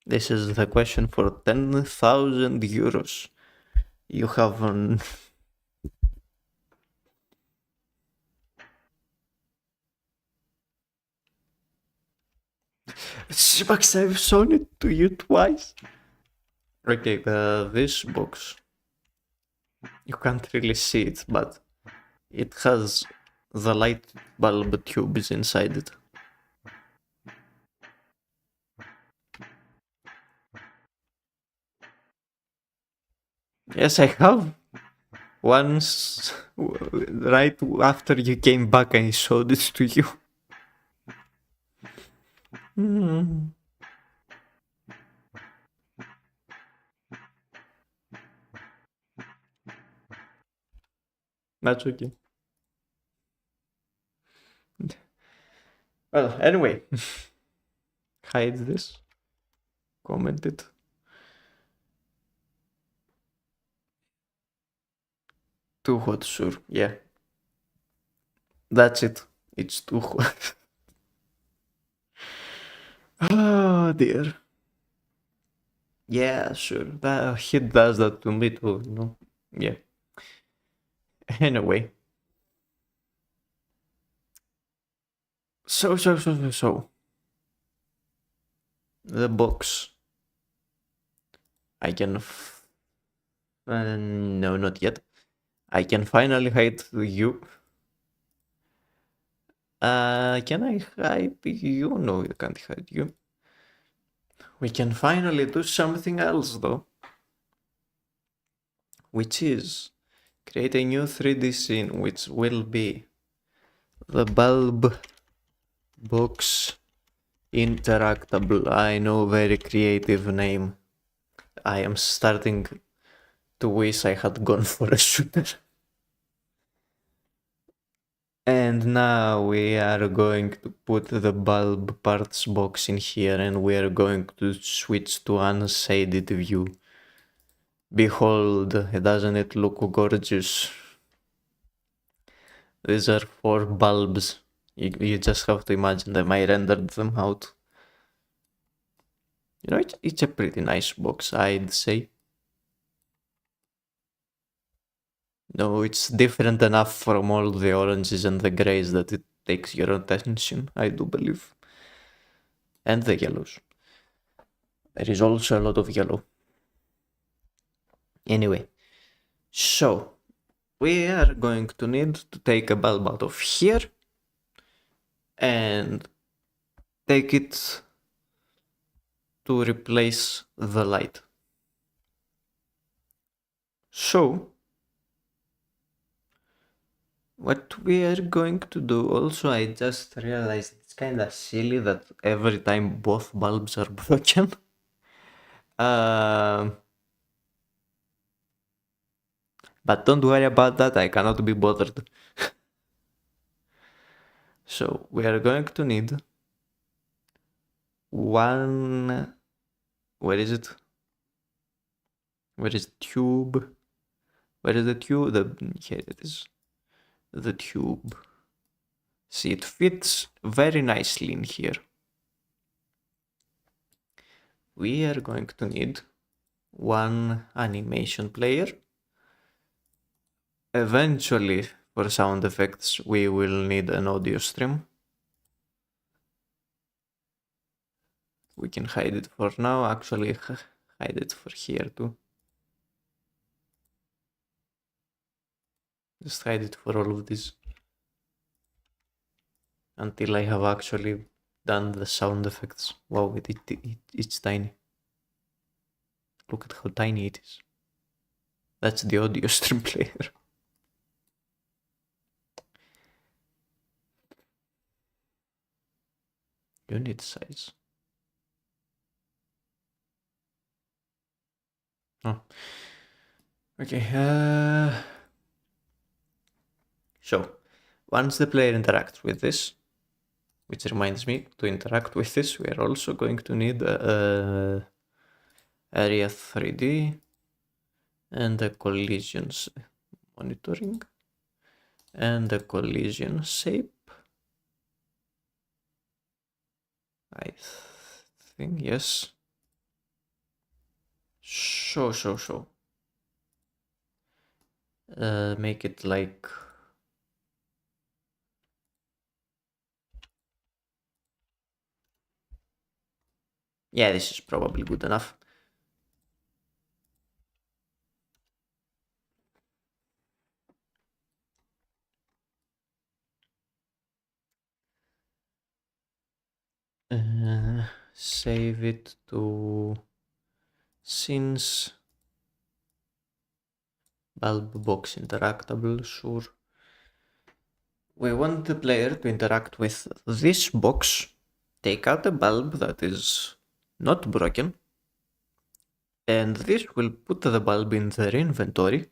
This is the question for 10,000 euros. You have Max, I've shown it to you twice. Okay, this box. You can't really see it, but it has the light bulb tubes inside it. Yes, I have. Once, right after you came back, I showed it to you. That's okay. Well, anyway, hide this. Comment it. Too hot, sure. Yeah. That's it. It's too hot. Oh, dear. Yeah, sure. He does that to me too, you know? Yeah. Anyway. So. The box. I can. No, not yet. I can finally hide you. Can I hide you? No, you can't hide you. We can finally do something else though. Which is create a new 3D scene, which will be the bulb box interactable. I know, very creative name. I am starting to wish I had gone for a shooter. And now we are going to put the bulb parts box in here and we are going to switch to unshaded view. Behold, doesn't it look gorgeous? These are 4 bulbs. You just have to imagine them. I rendered them out. You know, it's a pretty nice box, I'd say. No, it's different enough from all the oranges and the greys that it takes your attention, I do believe. And the yellows. There is also a lot of yellow. Anyway, so we are going to need to take a bulb out of here and take it to replace the light. So what we are going to do also, I just realized it's kind of silly that every time both bulbs are broken. But don't worry about that, I cannot be bothered. So we are going to need one... Where is it? Where is the tube? Where is the tube? Here it is. The tube. See, it fits very nicely in here. We are going to need one animation player. Eventually, for sound effects, we will need an audio stream. We can hide it for now. Actually, hide it for here too. Just hide it for all of this. Until I have actually done the sound effects. Wow, it's tiny. Look at how tiny it is. That's the audio stream player. Unit size. Oh. Okay. So, once the player interacts with this, which reminds me, to interact with this, we are also going to need area 3D and a collisions monitoring and a collision shape. I think, yes. So. Make it like... Yeah, this is probably good enough. Save it to scenes, bulb box interactable, sure. We want the player to interact with this box, take out a bulb that is not broken, and this will put the bulb in their inventory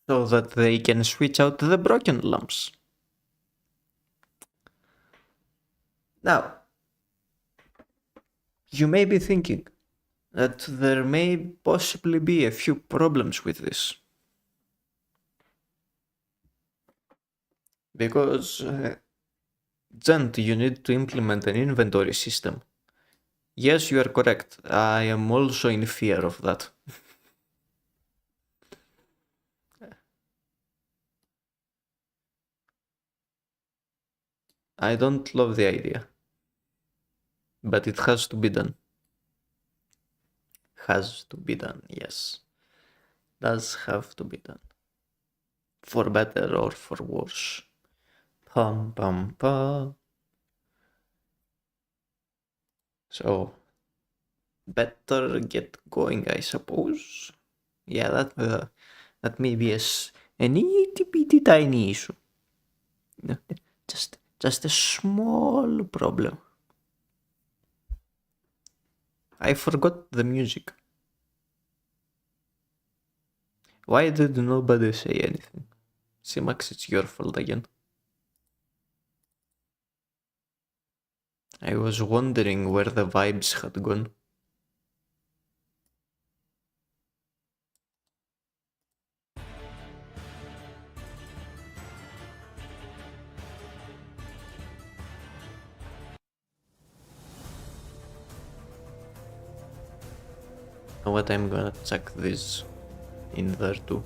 so that they can switch out the broken lamps. Now, you may be thinking that there may possibly be a few problems with this. Because, Gent, you need to implement an inventory system. Yes, you are correct. I am also in fear of that. I don't love the idea. But it has to be done. Has to be done, yes. Does have to be done. For better or for worse. Pum pum pum. So, better get going, I suppose. Yeah, that may be an itty bitty tiny issue. No, just a small problem. I forgot the music. Why did nobody say anything? Simax, it's your fault again. I was wondering where the vibes had gone. Know what, I'm gonna check this in there too.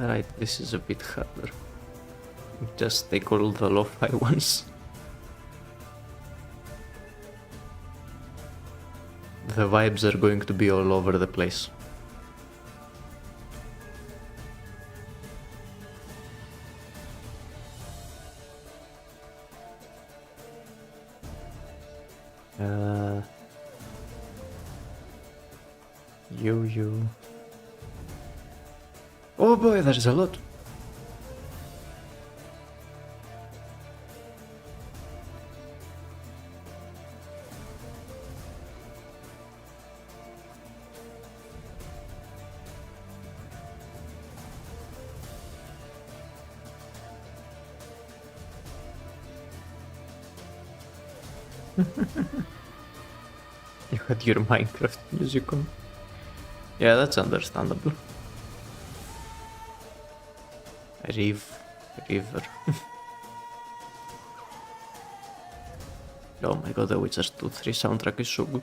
Right, this is a bit harder. Just take all the lo-fi ones. The vibes are going to be all over the place. You. Oh boy, there's a lot. You had your Minecraft music on. Yeah, that's understandable. River. Oh my god, the Witcher 2-3 soundtrack is so good.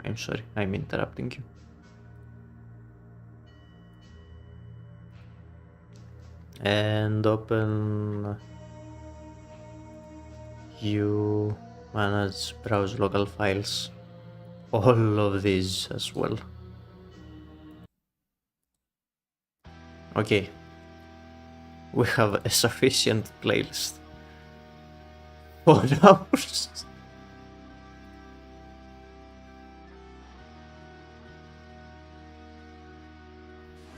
I'm sorry, I'm interrupting you. And open you manage browse local files. All of these as well. Okay. We have a sufficient playlist. 4 hours.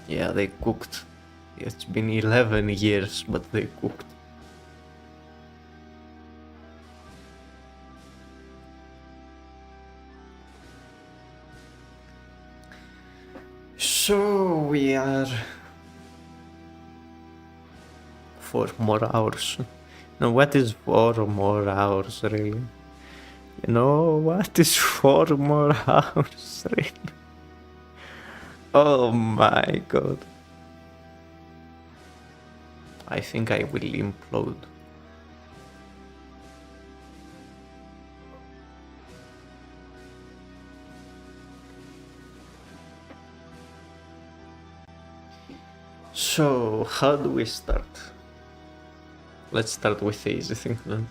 Yeah, they cooked. It's been 11 years, but they cooked. So we are 4 more hours. Now what is 4 more hours really? You know what is 4 more hours really? Oh my god. I think I will implode. So, how do we start? Let's start with the easy thing then.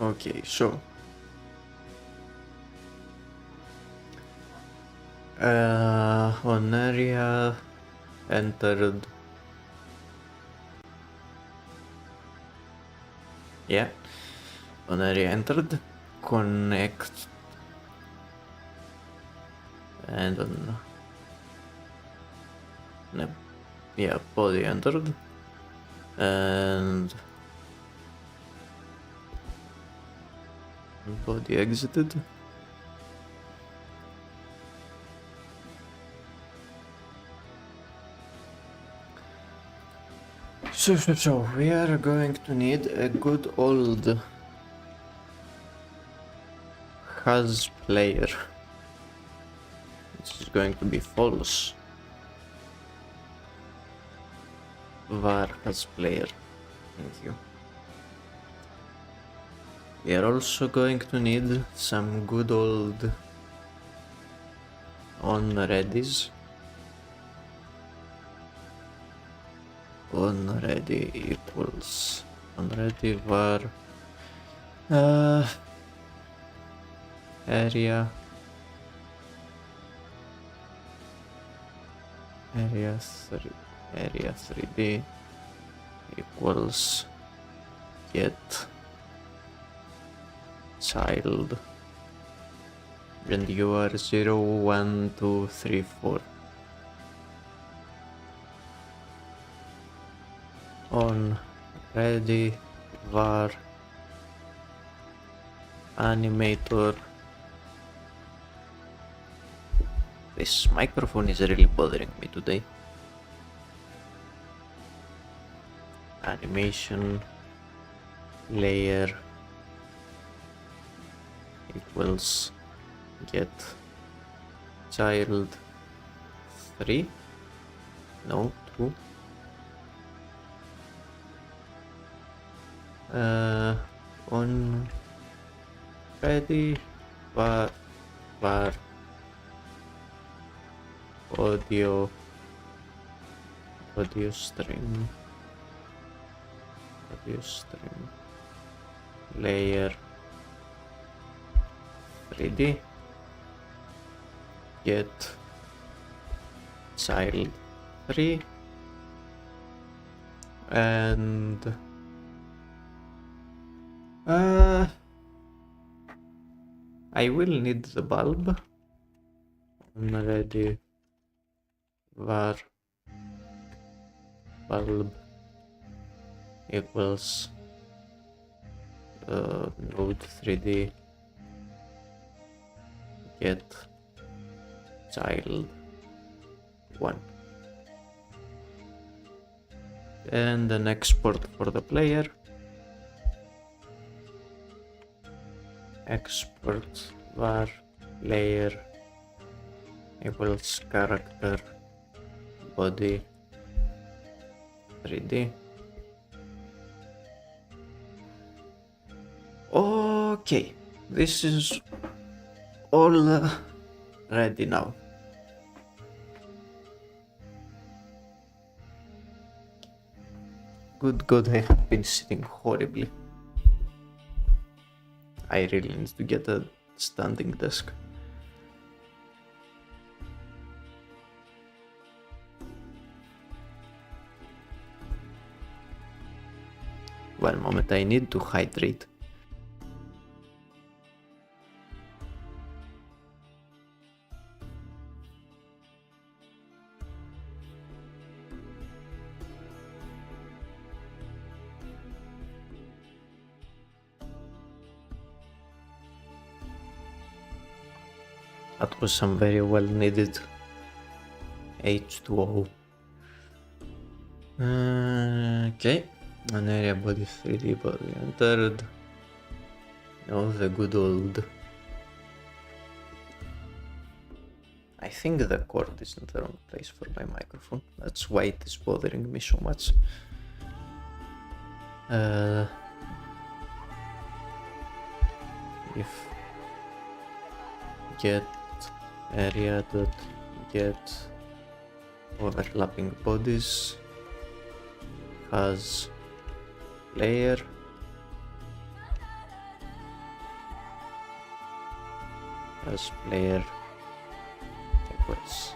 Okay, so on area entered Yeah. On area entered. Connect. And on. No. Yeah, body entered. And body exited. So we are going to need a good old has player. This is going to be false. Var has player. Thank you. We are also going to need some good old on readies. On ready equals on ready var area 3D equals get child, and you are 0, 1, 2, 3, 4. On ready var animator. This microphone is really bothering me today. Animation layer equals get child 3, no 2, on ready var audio stream layer 3D get child 3 and I will need the bulb. Ready var bulb equals node 3D get child 1 and an export for the player. Export var layer equals character body 3D. Okay, this is all ready now. Good God, I have been sitting horribly. I really need to get a standing desk. One moment, I need to hydrate. That was some very well needed H2O. Okay, an area body 3D body entered. Now the good old. I think the cord is in the wrong place for my microphone. That's why it is bothering me so much. If get area dot get overlapping bodies has layer as player equals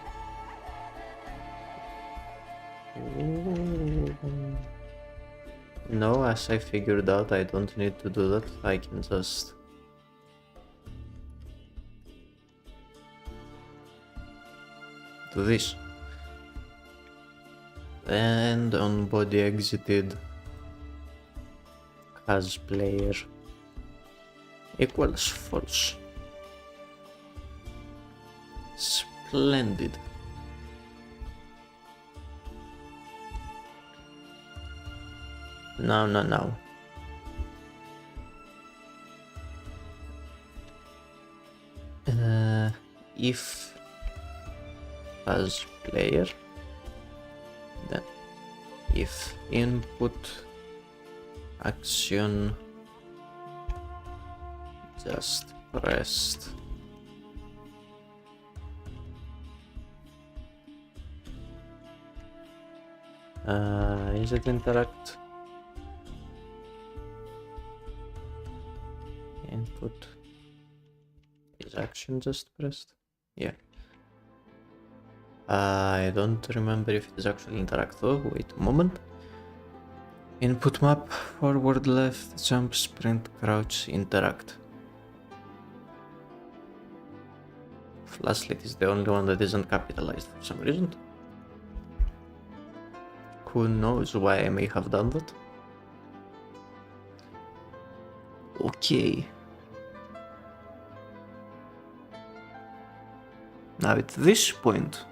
No, as I figured out, I don't need to do that. I can just do this. And on body exited has player equals false. Splendid. Now. If as player, then if input action just pressed is it interact? Input is action just pressed? Yeah. I don't remember if it is actually interact though. Wait a moment. Input map, forward, left, jump, sprint, crouch, interact. Flashlight is the only one that isn't capitalized for some reason. Who knows why I may have done that? Okay. Now at this point,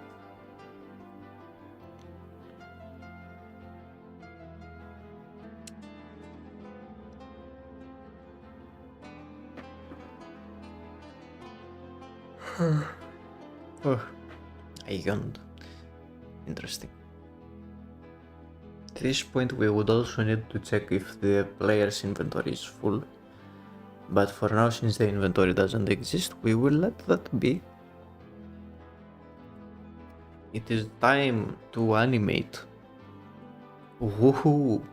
oh, I yawned. Interesting. At this point we would also need to check if the player's inventory is full. But for now, since the inventory doesn't exist, we will let that be. It is time to animate. Woohoo!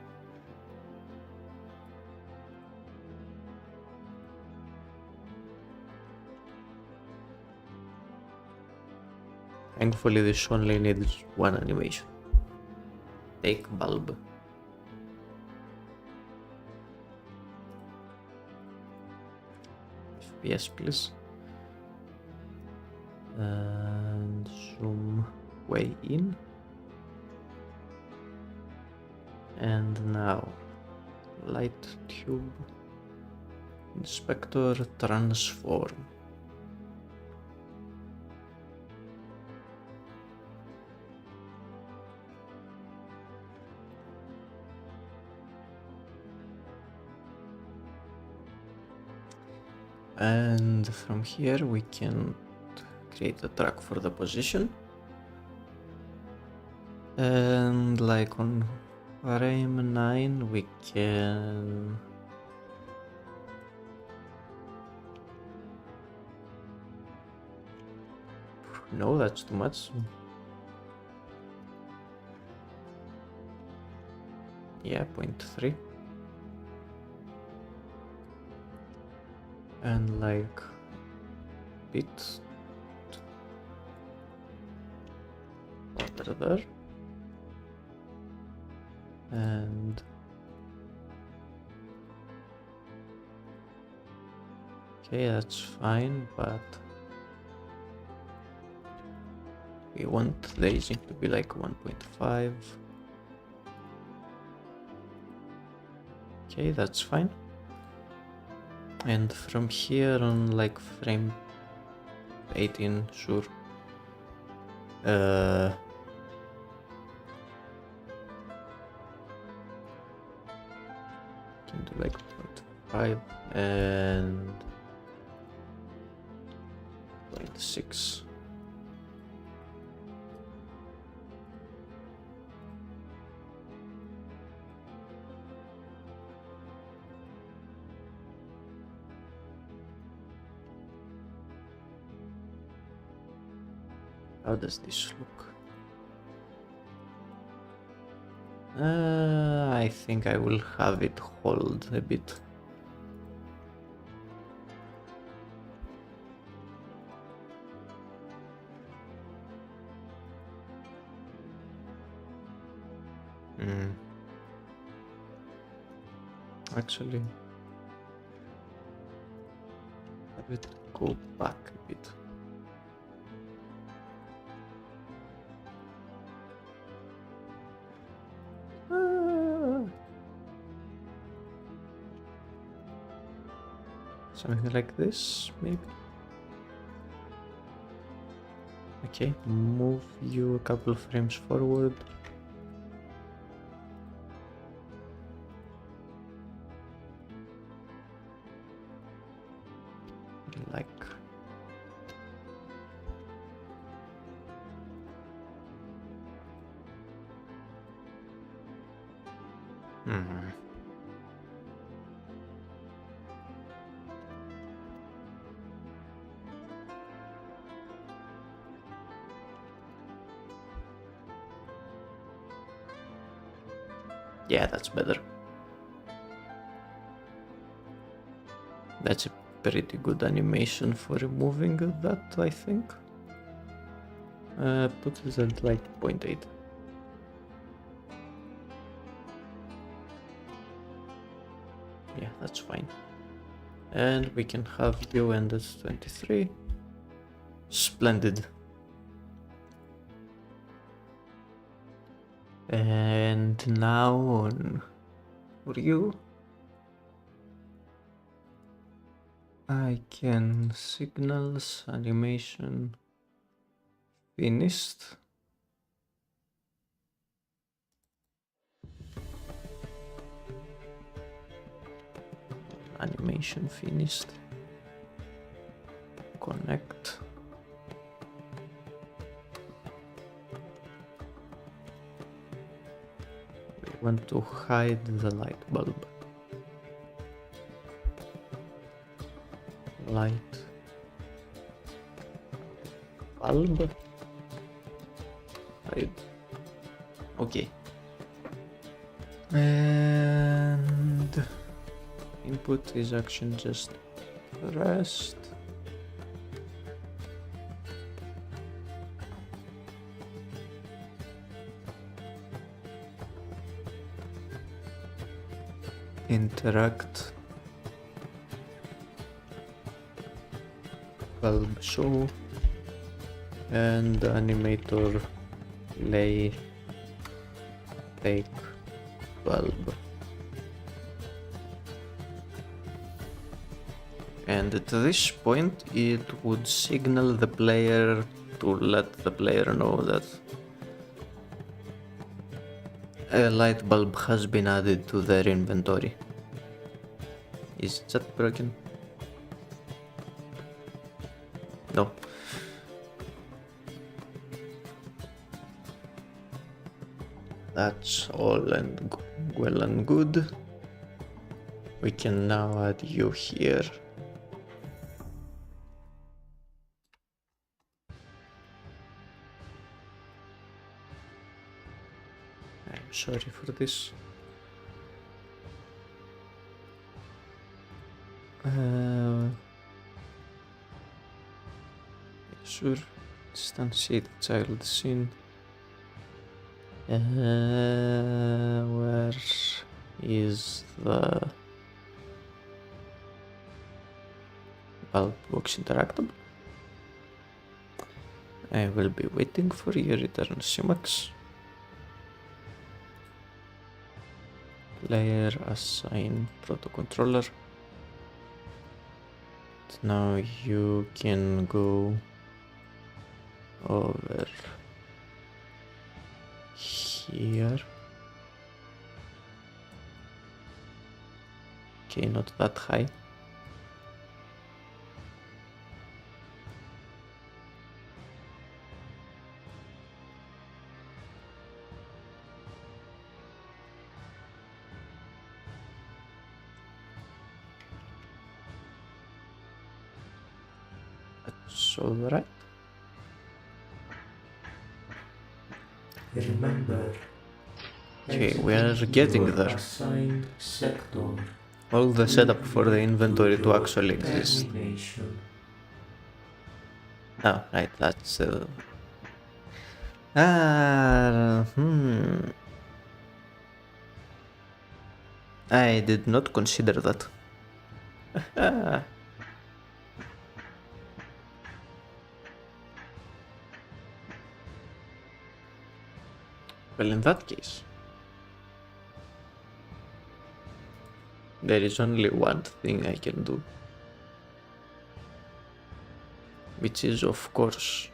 Thankfully, this only needs one animation. Take bulb. FPS, please. And zoom way in. And now, light tube, inspector, transform. And from here we can create a track for the position. And like on frame 9 we can no, that's too much. Yeah, 0.3. And like bit over there. And okay, that's fine, but we want the aging to be like 1.5. Okay, that's fine. And from here on, like frame 18, sure. Can do like 0.5 and 0.6. How does this look? I think I will have it hold a bit. Actually, have it go back a bit. Something like this, maybe. Okay, move you a couple of frames forward. Like yeah, that's better. That's a pretty good animation for removing that, I think. Put it at like 0.8. Yeah, that's fine. And we can have you end at 23. Splendid. And now on Ryu, I can signals animation finished. Animation finished. Connect. We want to hide the light bulb. Light bulb. Hide. Okay. And input is action just pressed. Interact. Bulb show. And animator play take bulb. And at this point it would signal the player to let the player know that a light bulb has been added to their inventory. Is that broken? No. That's all and well and good. We can now add you here. I'm sorry for this. Sure, instantiate child scene. Where is the bulb box interactable? I will be waiting for your return, Simax. Player assign proto-controller. Now you can go over here. Okay, not that high. That's alright. Remember, Okay, we are getting your there. assigned sector. All the setup for the inventory to actually exist. Termination. Oh, right, that's I did not consider that. Well, in that case, there is only one thing I can do, which is, of course,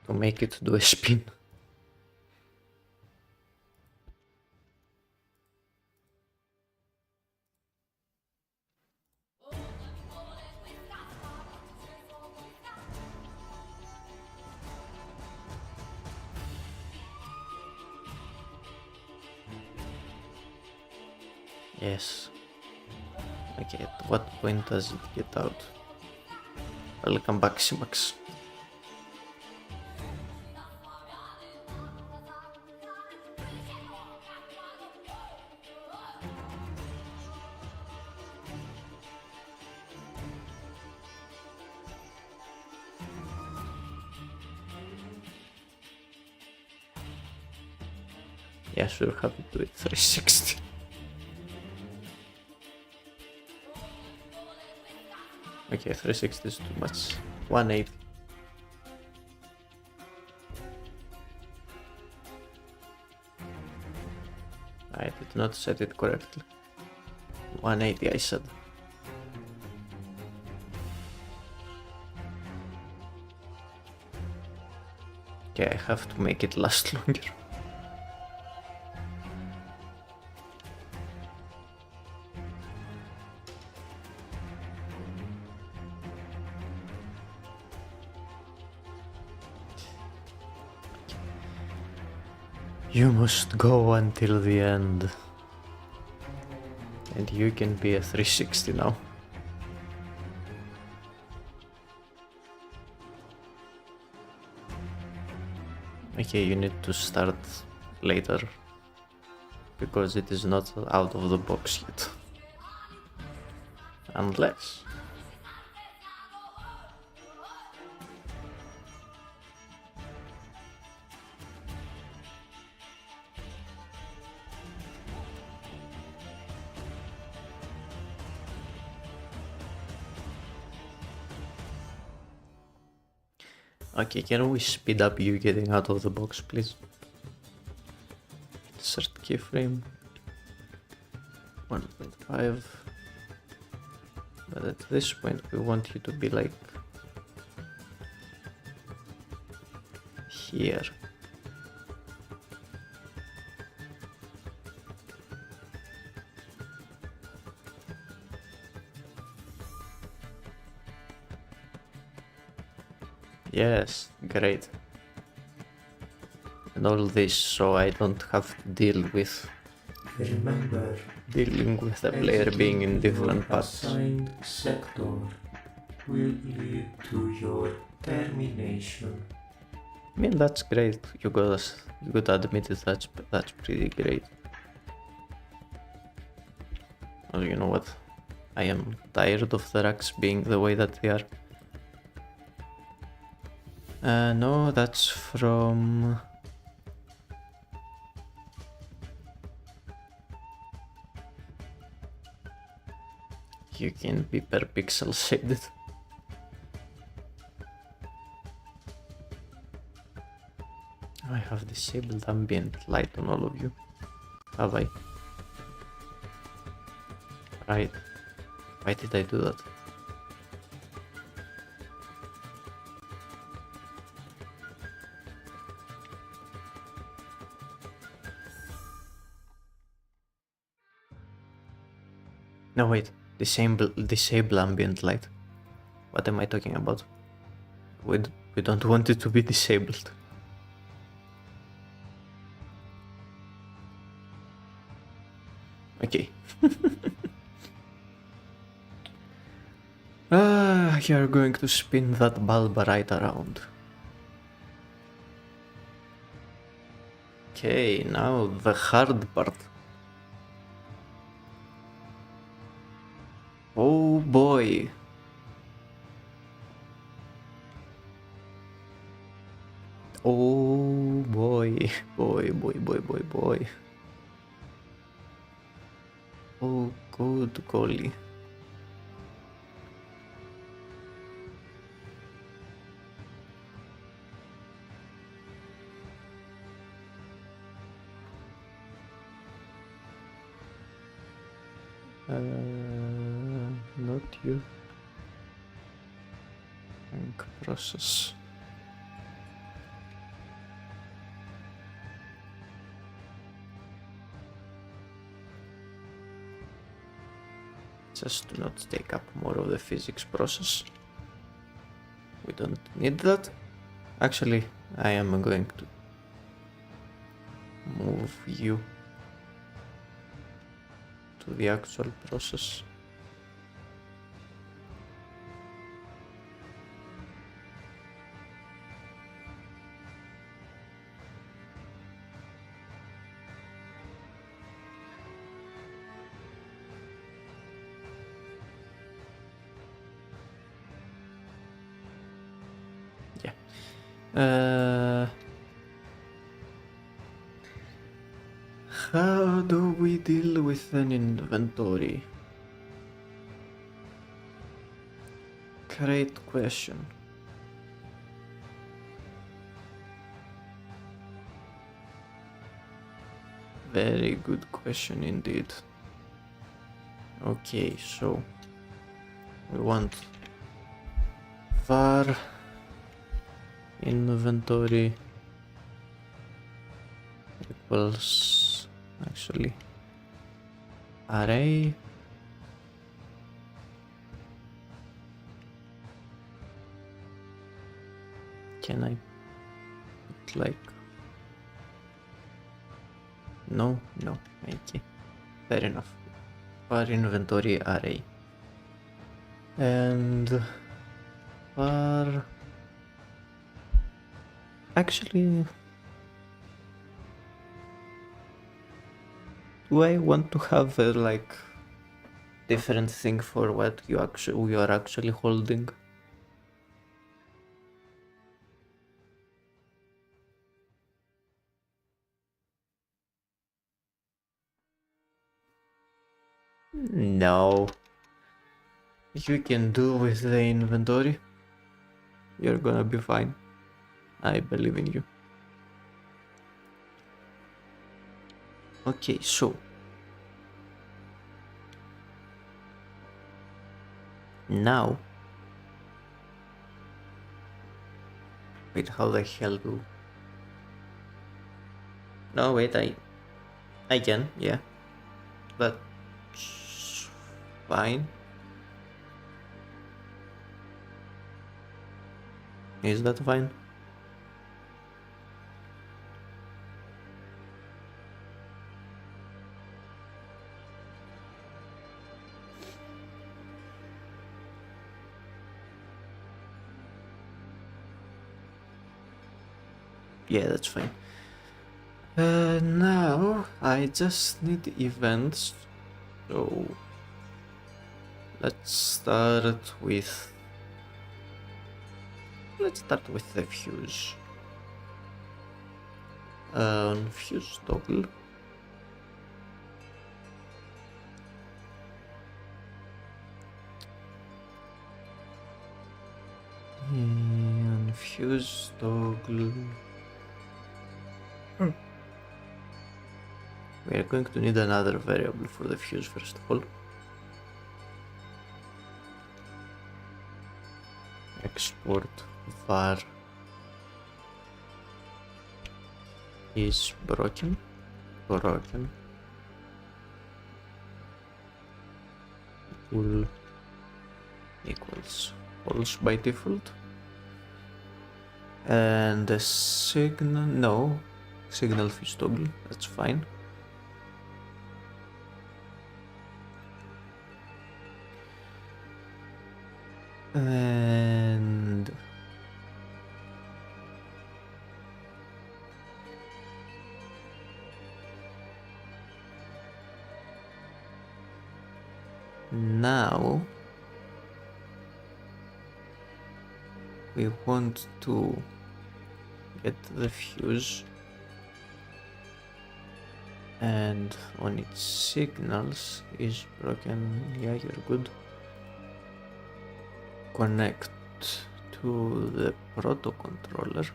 to make it do a spin. Yes. Okay, at what point does it get out? I'll come back, Simax. Yeah, sure, have it do it 360. Okay, 360 is too much. 180. I did not set it correctly. 180 I said. Okay, I have to make it last longer. You must go until the end. And you can be a 360 now. Okay, you need to start later. Because it is not out of the box yet. Unless... Okay, can we speed up you getting out of the box, please? Insert keyframe. 1.5. But at this point we want you to be like... here. Yes, great. And all this so I don't have to deal with Remember, dealing with the player being in different paths. assigned sector will lead to your termination. I mean, that's great. You got admit it. That's pretty great. Well, you know what? I am tired of the racks being the way that they are. No, that's from... You can be per pixel shaded. I have disabled ambient light on all of you. Have I? Right. Why did I do that? No, wait. Disable ambient light. What am I talking about? We don't want it to be disabled. Okay. You're going to spin that bulb right around. Okay, now the hard part. Oh boy. Oh boy. Boy. Oh, good golly. Not you. Rank process. Just do not take up more of the physics process. We don't need that. Actually, I am going to move you to the actual process. Yeah. How do we deal with an inventory? Great question. Very good question indeed. Okay, so we want var inventory equals actually array can I put like no okay, fair enough, var inventory array and var actually do I want to have a like different thing for what you are actually holding? No. You can do with the inventory. You're gonna be fine. I believe in you. Okay, so now wait, how the hell do no wait I can, yeah. That's fine. Is that fine? Yeah, that's fine. Now I just need events. So let's start with the fuse. On fuse toggle. And fuse toggle. We are going to need another variable for the fuse first of all. Export var is broken. Will equals false by default. And the signal fuse toggle, that's fine. And Now we want to get the fuse, and on its signals is broken. Yeah, you're good. Connect to the proto controller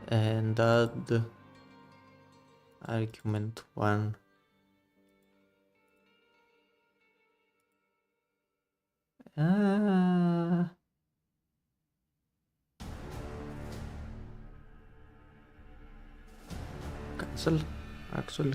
and add argument 1. Cancel, actually.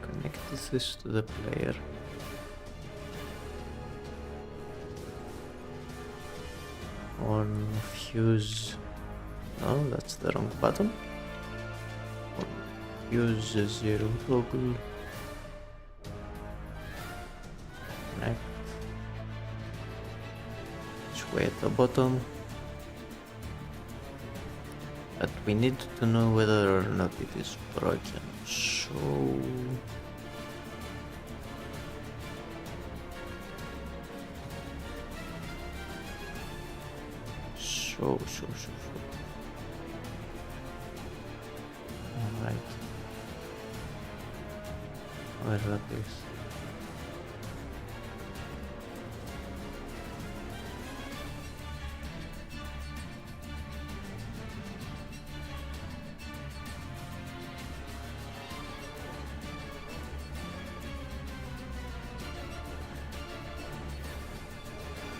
Connect this to the player. On fuse. No, that's the wrong button. On fuse 0 toggle. Connect. Sway at the bottom. But we need to know whether or not it is broken. So. Alright. Where that is?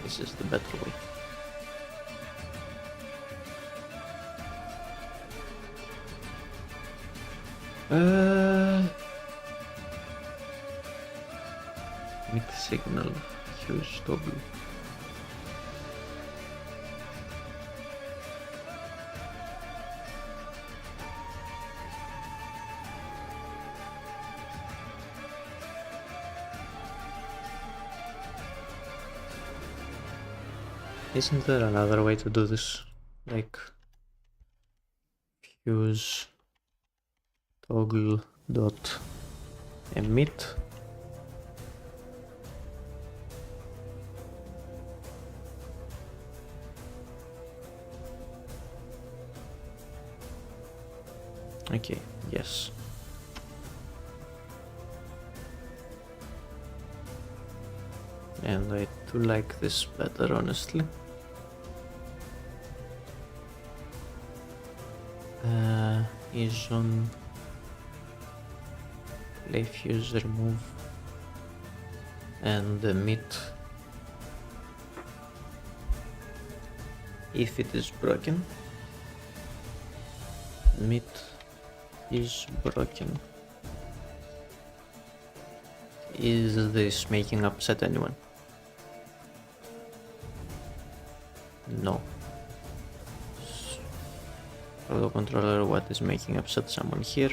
This is the better way. Mid signal, fuse toggle. Isn't there another way to do this? Like fuse toggle dot emit. Okay, yes. And I do like this better, honestly. Is on play fuse remove and emit if it is broken. Emit is broken. Is this making upset anyone? No. Proto controller, what is making upset someone here?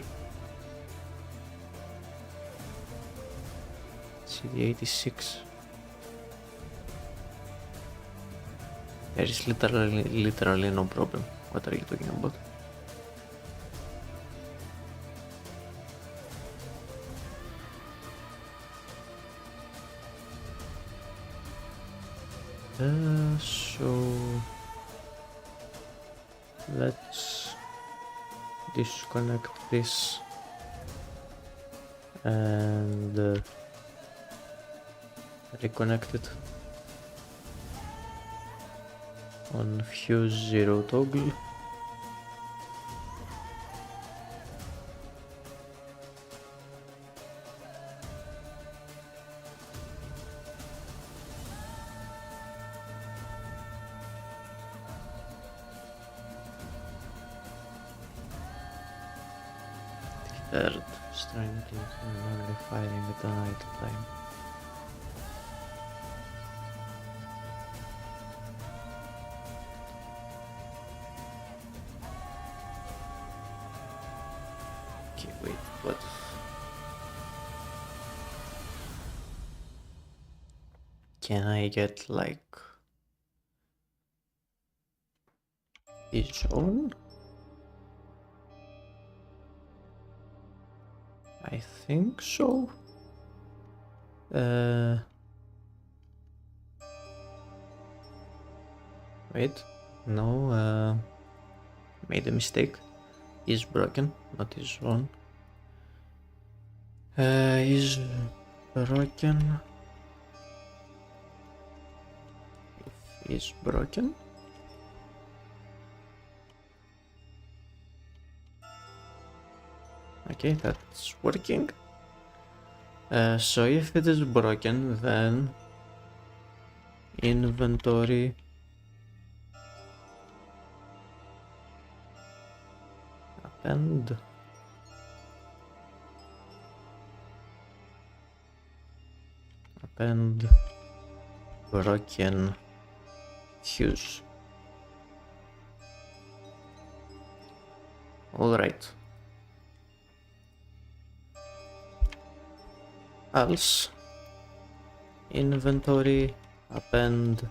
CD86. There is literally no problem. What are you talking about? So let's disconnect this and reconnect it on fuse 0 toggle. Third, strangely only firing at the night time. Okay, wait, what? Can I get like his own? I think so. Wait, no, made a mistake. Is broken, not his own. Is broken. If is broken. Okay, that's working. So if it is broken, then inventory append broken fuse. All right. Else inventory append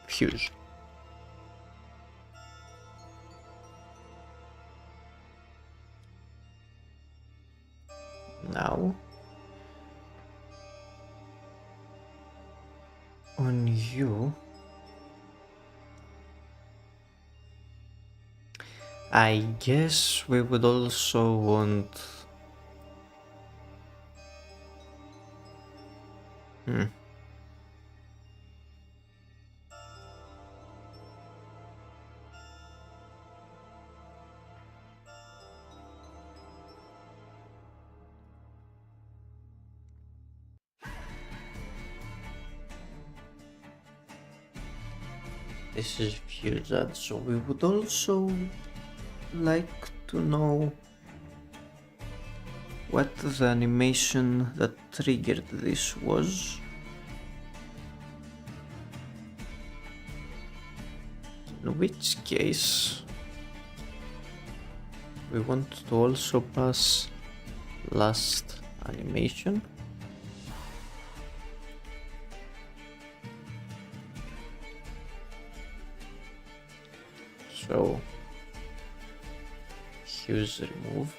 fuse. Now on you, I guess we would also want this is fuse add, so we would also like to know what the animation that triggered this was. In which case we want to also pass last animation. So fuse remove.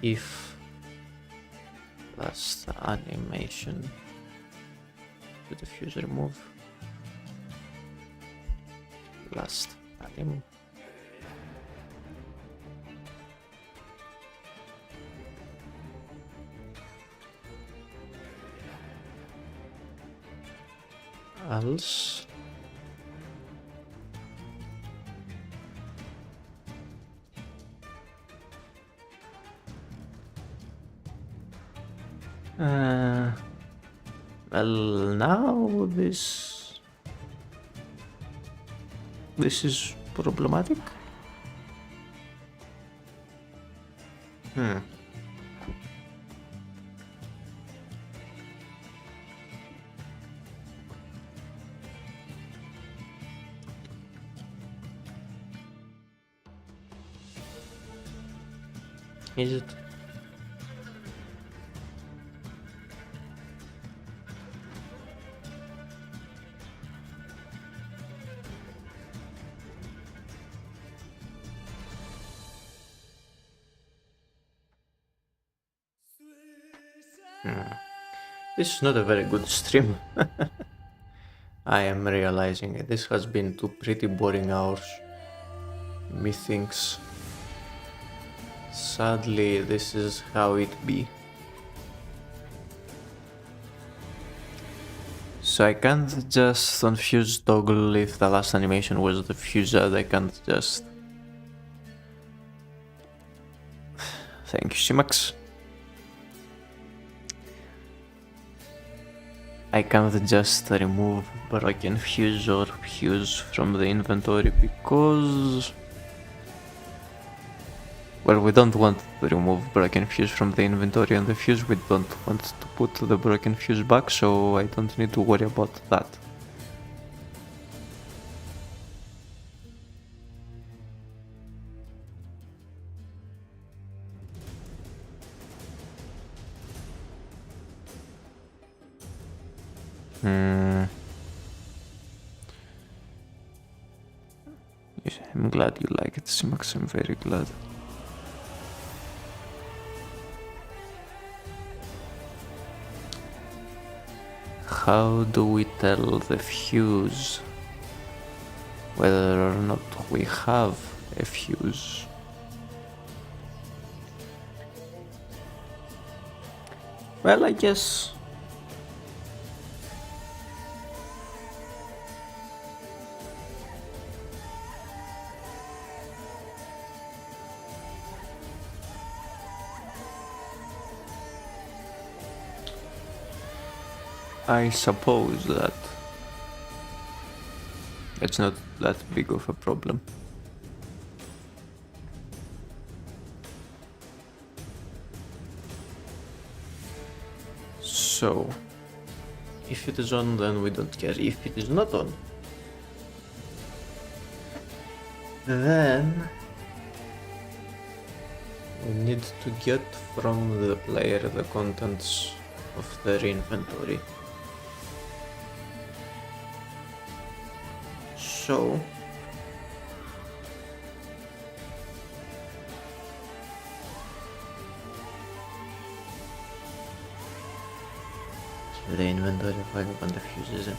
If last animation to the fuse remove last anim. Else well, now this is problematic. Is it? This is not a very good stream. I am realizing it. This has been 2 pretty boring hours. Methinks. Sadly, this is how it be. So I can't just on fuse toggle if the last animation was the fuse ad. I can't just... Thank you, Simax. I can't just remove broken fuse or fuse from the inventory because... Well, we don't want to remove broken fuse from the inventory and the fuse, we don't want to put the broken fuse back, so I don't need to worry about that. Yes, I'm glad you like it, Simax. I'm very glad. How do we tell the fuse whether or not we have a fuse? Well, I guess I suppose that it's not that big of a problem. So, if it is on, then we don't care. If it is not on, then we need to get from the player the contents of their inventory. So, the inventory file and the fuses.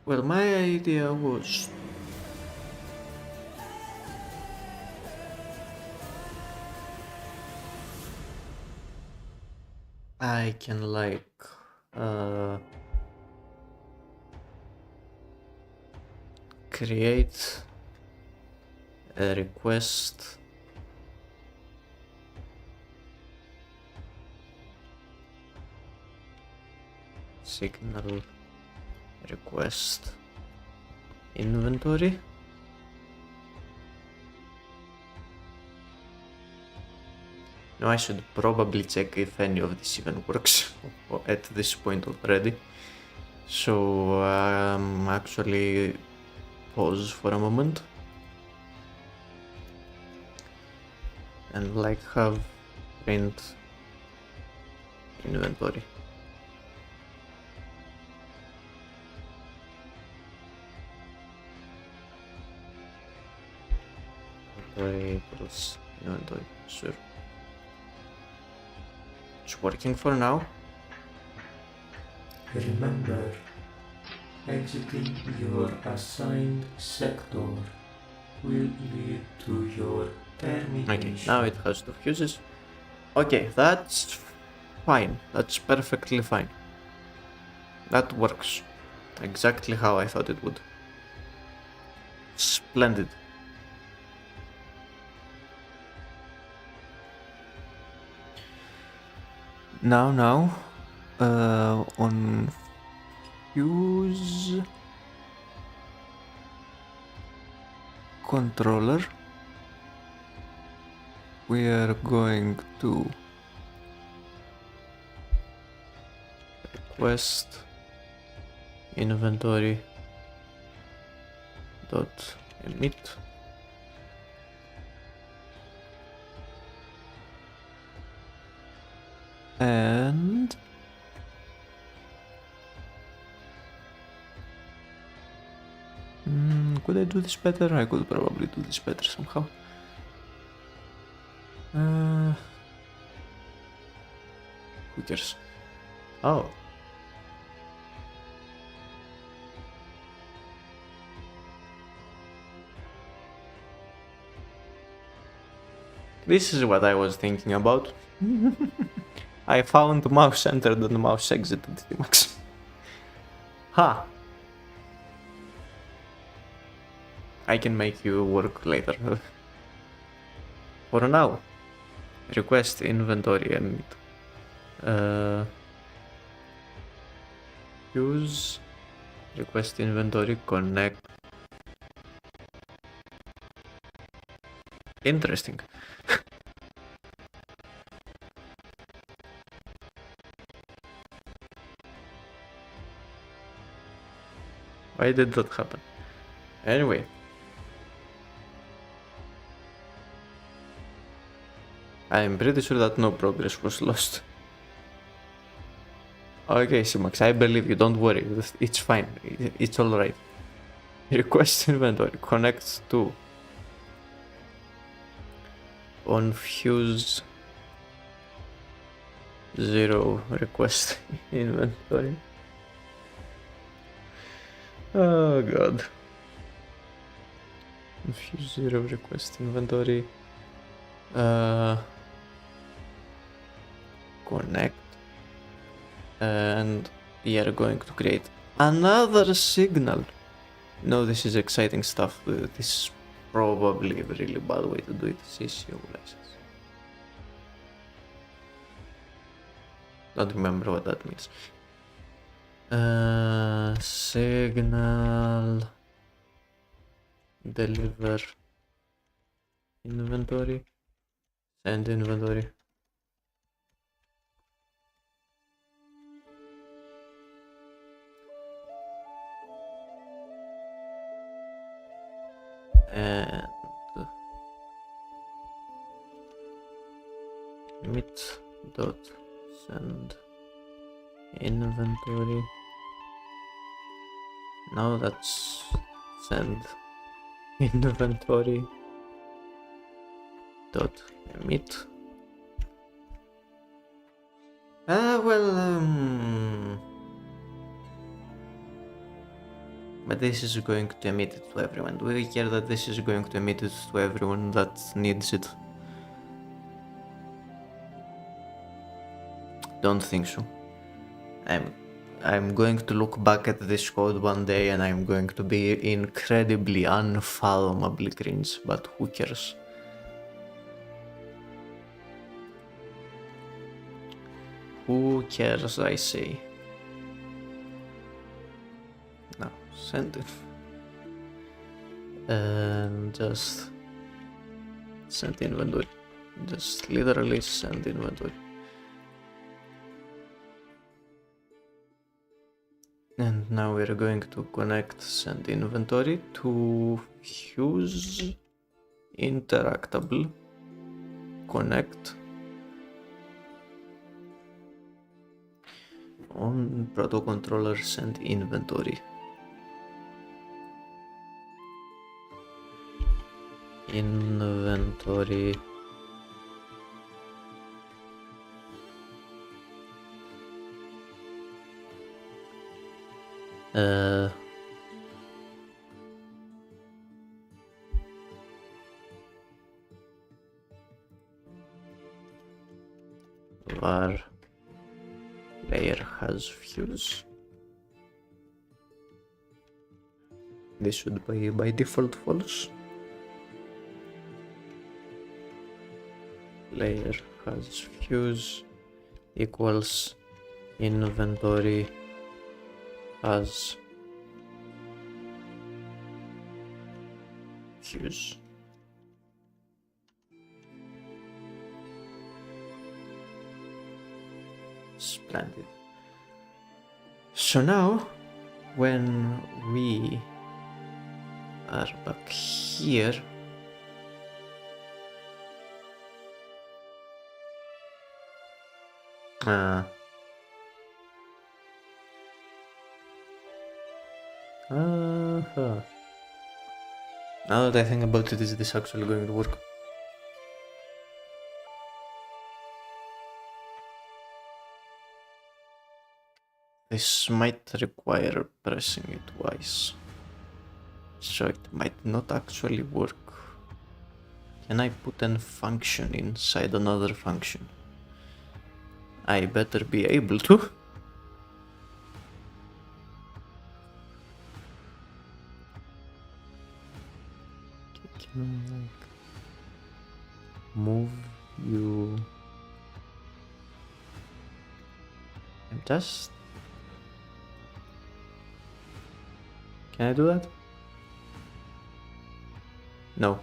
Well, my idea was I can create a request signal request inventory. Now I should probably check if any of this even works at this point already. So actually pause for a moment and have print inventory. Inventory equals inventory, sure. It's working for now. Remember, exiting your assigned sector will lead to your termination. Okay, now it has two fuses. Okay, that's fine. That's perfectly fine. That works. Exactly how I thought it would. Splendid. Now, on fuse controller, we are going to request inventory dot emit and could I do this better? I could probably do this better somehow. Who cares? Oh. This is what I was thinking about. I found mouse entered and mouse exited Max. Ha! I can make you work later. For now, request inventory emit. Use request inventory connect. Interesting. Why did that happen? Anyway. I am pretty sure that no progress was lost. Okay, Simax, I believe you. Don't worry. It's fine. It's all right. Request inventory connects to on fuse 0 request inventory. Oh god. Fuse 0 request inventory. Connect. And we are going to create another signal. No, this is exciting stuff. This is probably a really bad way to do it. CCO license. Don't remember what that means. Signal deliver inventory, send inventory. And emit dot send inventory. Now that's send inventory dot emit. But this is going to emit it to everyone. Do we care that this is going to emit it to everyone that needs it? Don't think so. I'm going to look back at this code one day and I'm going to be incredibly unfathomably cringe, but who cares? Who cares, I say. Now, send it. And just send inventory. Just literally send inventory. And now we're going to connect send inventory to fuse interactable connect on proto controller send inventory. Inventory var layer has fuse. This should be by default false. Layer has fuse equals inventory has fuse. Splendid. So now, when we are back here, now that I think about it, is this actually going to work? This might require pressing it twice, so it might not actually work. Can I put a function inside another function? I better be able to. Can I like move you? I'm just. Can I do that? No.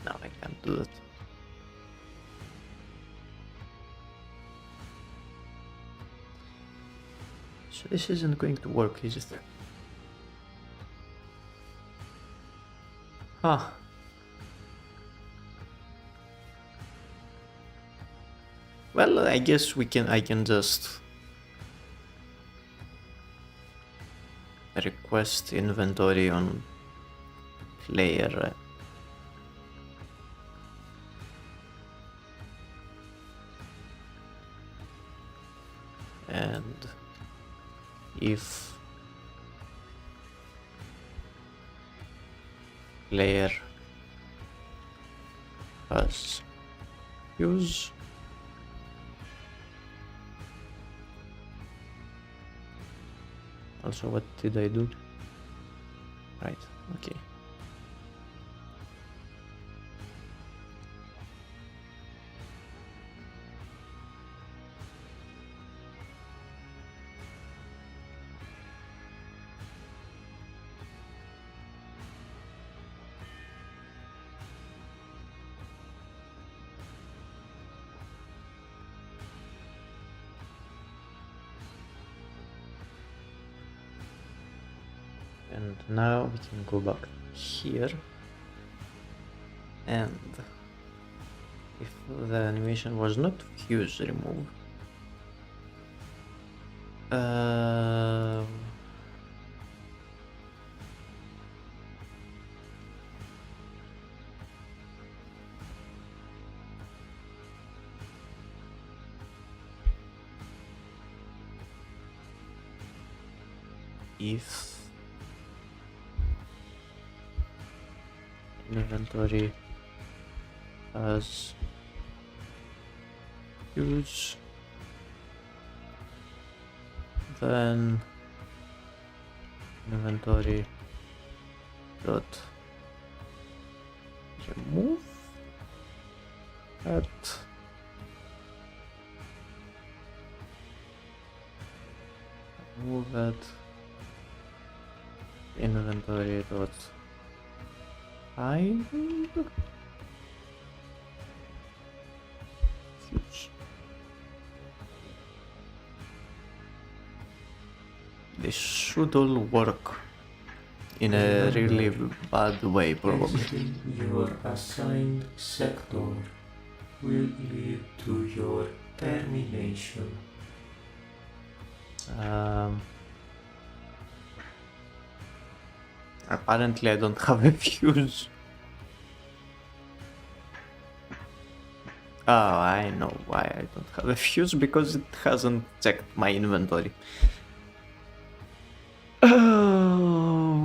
No, I can't do that. So this isn't going to work, is it? Huh. Well, I guess I can just request inventory on player. And if player has use also, what did I do? Right, okay. And now we can go back here, and if the animation was not fuse remove, if inventory has use, then inventory dot remove at move at inventory dot find fuse. This should all work in a really bad way, probably. Exiting your assigned sector will lead to your termination. Apparently I don't have a fuse. Oh, I know why I don't have a fuse, because it hasn't checked my inventory. Oh,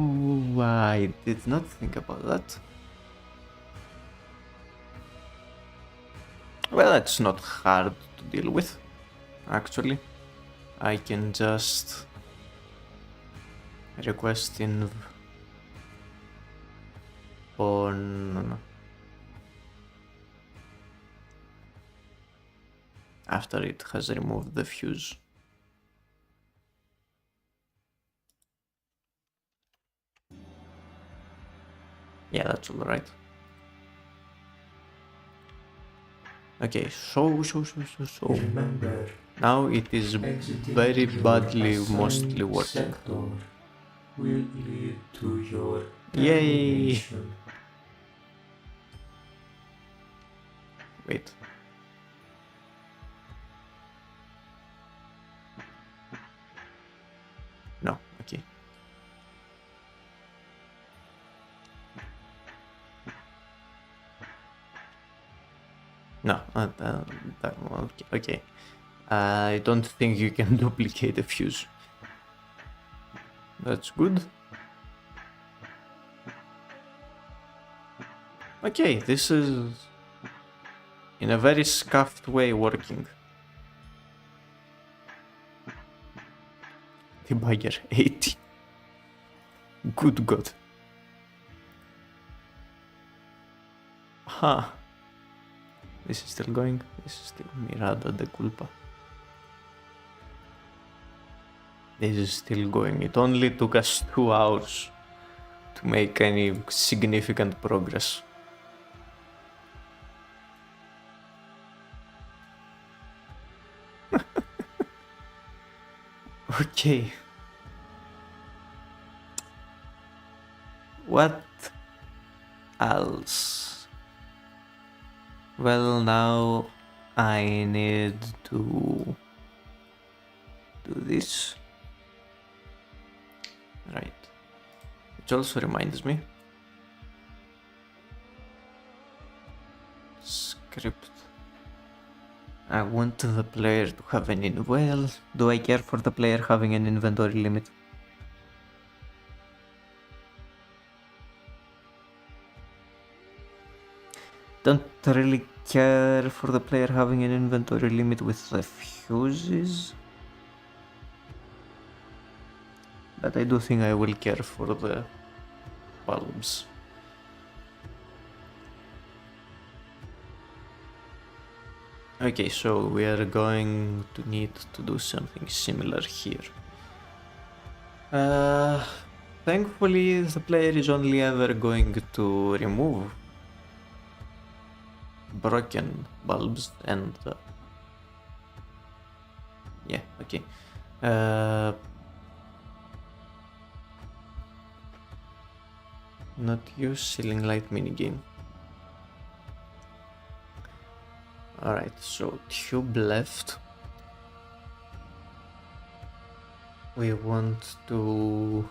I did not think about that. Well, that's not hard to deal with, actually. I can just request in on after it has removed the fuse. Yeah, that's all right. Okay, so Remember, now it is exiting very your badly assigned mostly working. sector will lead to your Yay! termination. Wait. No, okay. No, okay. I don't think you can duplicate a fuse. That's good. Okay, this is in a very scuffed way working. Debugger 80. Good God. Huh. This is still going. This is still Mirada de Culpa. This is still going. It only took us 2 hours to make any significant progress. Okay. What else? Well, now I need to do this. Right. Which also reminds me. Script. I want the player to have well, do I care for the player having an inventory limit? Don't really care for the player having an inventory limit with the fuses. But I do think I will care for the bulbs. Okay, so we are going to need to do something similar here. Thankfully, the player is only ever going to remove broken bulbs and yeah, okay. Not use ceiling light minigame. Alright, so tube left. We want to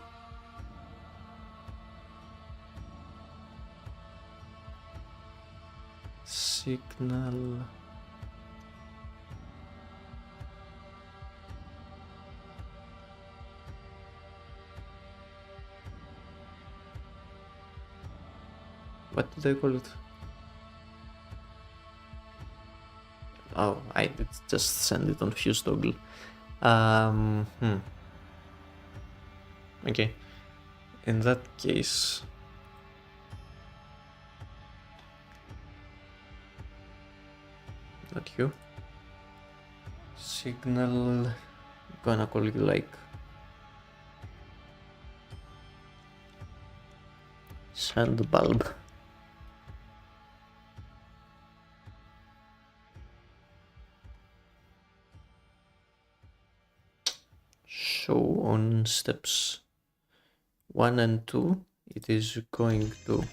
signal what did I call it? Oh, I did just send it on fuse toggle. Okay. In that case, not you. Signal, gonna call it like sand bulb. So on steps 1 and 2, it is going to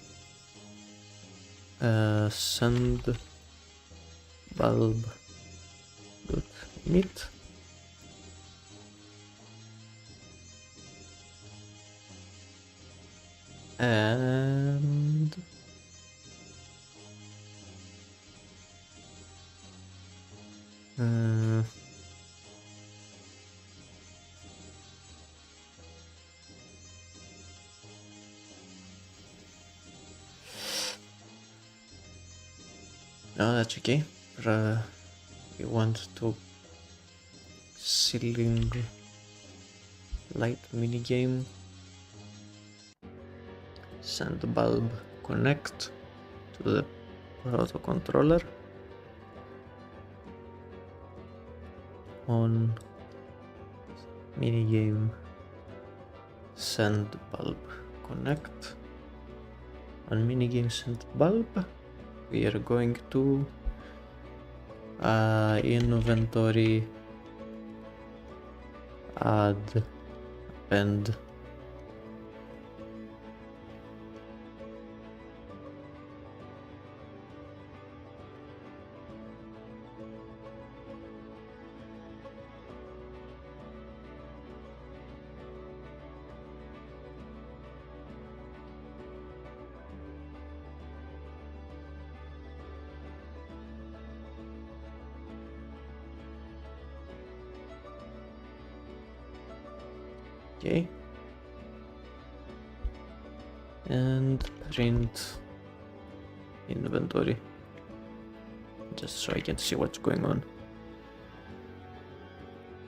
send bulb dot emit and no, that's okay. We want to ceiling light minigame, send bulb connect to the proto controller on minigame send bulb connect. On minigame send bulb, we are going to inventory add append okay, and print inventory just so I can see what's going on.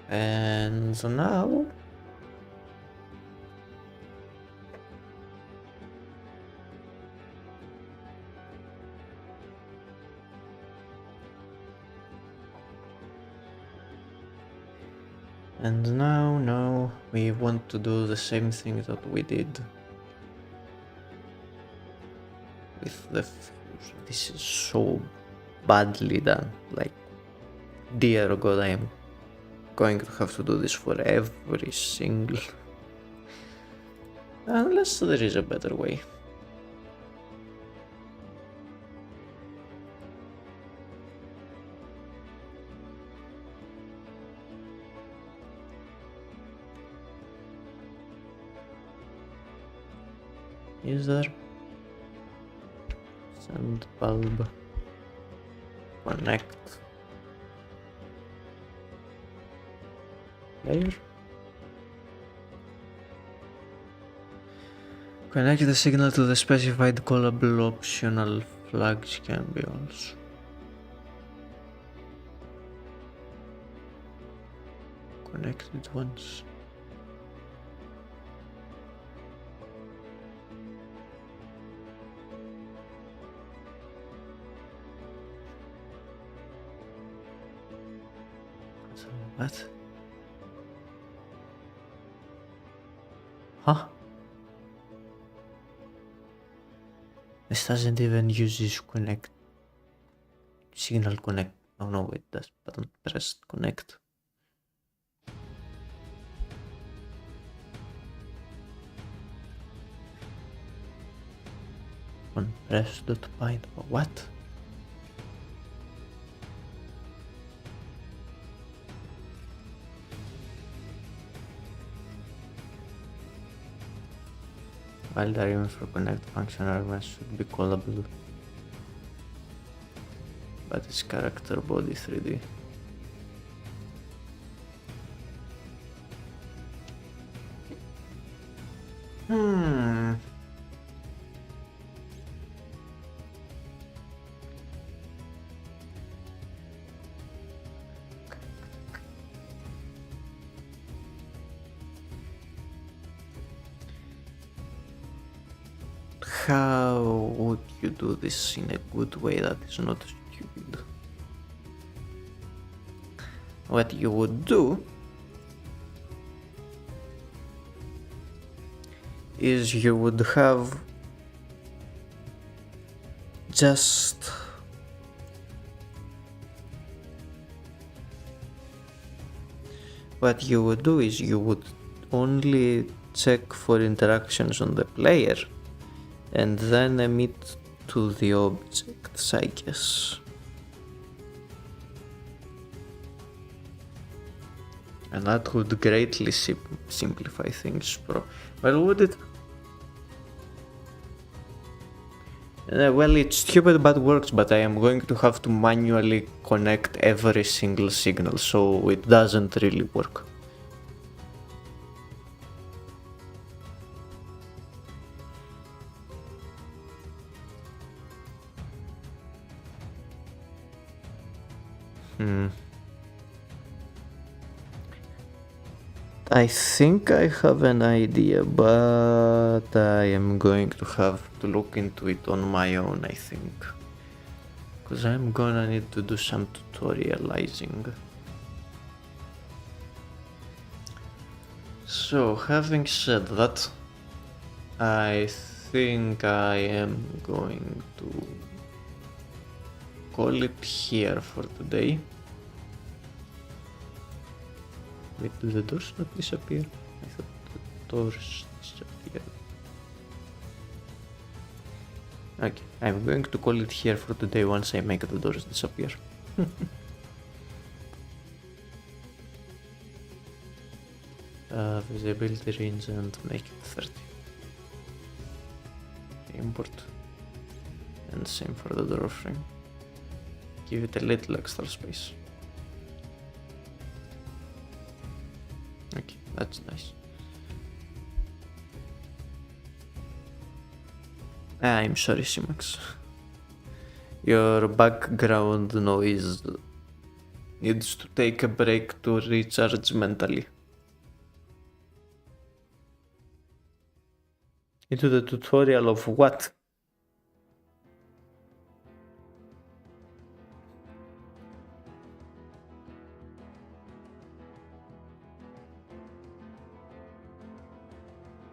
And so now now we want to do the same thing that we did with the fuse. This is so badly done, like, dear god, I am going to have to do this for every single unless there is a better way. is there? Send bulb. Connect. Layer. Connect the signal to the specified callable optional flags can be also. Connected once. So what? Huh? This doesn't even use this connect. Signal connect. Oh no, wait, that's button pressed connect. On press.bind. What? While the argument for connect function arguments should be callable, but it's character body 3D. How would you do this in a good way that is not stupid? What you would do is you would have just what you would do is you would only check for interactions on the player and then emit to the objects, I guess. And that would greatly simplify things, bro. Well, would it? Well, it's stupid but works, but I am going to have to manually connect every single signal, so it doesn't really work. I think I have an idea, but I am going to have to look into it on my own, I think. Because I'm gonna need to do some tutorializing. So, having said that, I think I am going to call it here for today. Wait, do the doors not disappear? I thought the doors disappeared. Okay, I'm going to call it here for today once I make the doors disappear. Visibility range and make it 30. Import. And same for the door frame. Give it a little extra space. Okay, that's nice. I'm sorry, Simax. Your background noise needs to take a break to recharge mentally. Into the tutorial of what?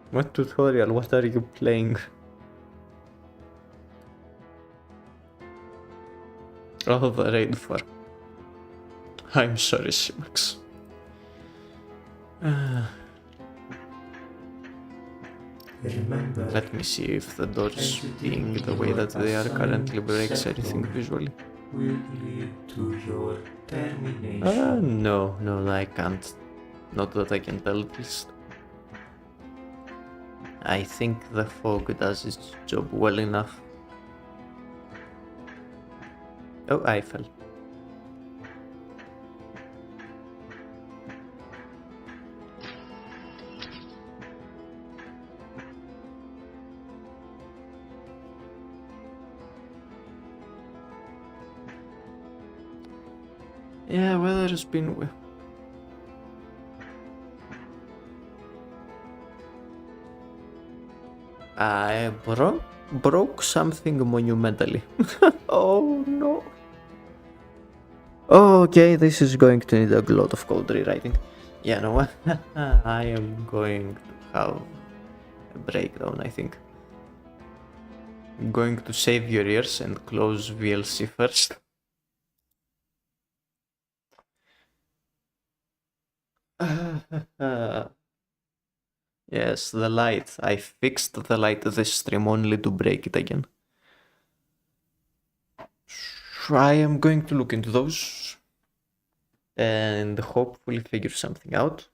What tutorial? What are you playing? Oh, the raid for. I'm sorry, Simax. Remember, Let me see if the doors being the way that they are currently breaks anything visually. will lead to your termination. No, I can't. Not that I can tell at least. I think the fog does its job well enough. Oh, I fell. Yeah, weather has been... I broke something monumentally. Oh no. Okay, this is going to need a lot of code rewriting. Yeah, no, I am going to have a breakdown, I think. I'm going to save your ears and close VLC first. Yes, the light. I fixed the light this stream only to break it again. I am going to look into those and hopefully figure something out.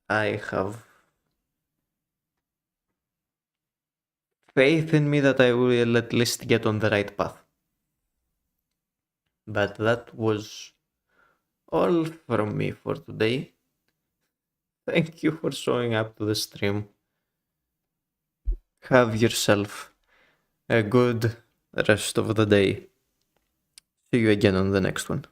I have faith in me that I will at least get on the right path. But that was all from me for today. Thank you for showing up to the stream. Have yourself a good rest of the day. See you again on the next one.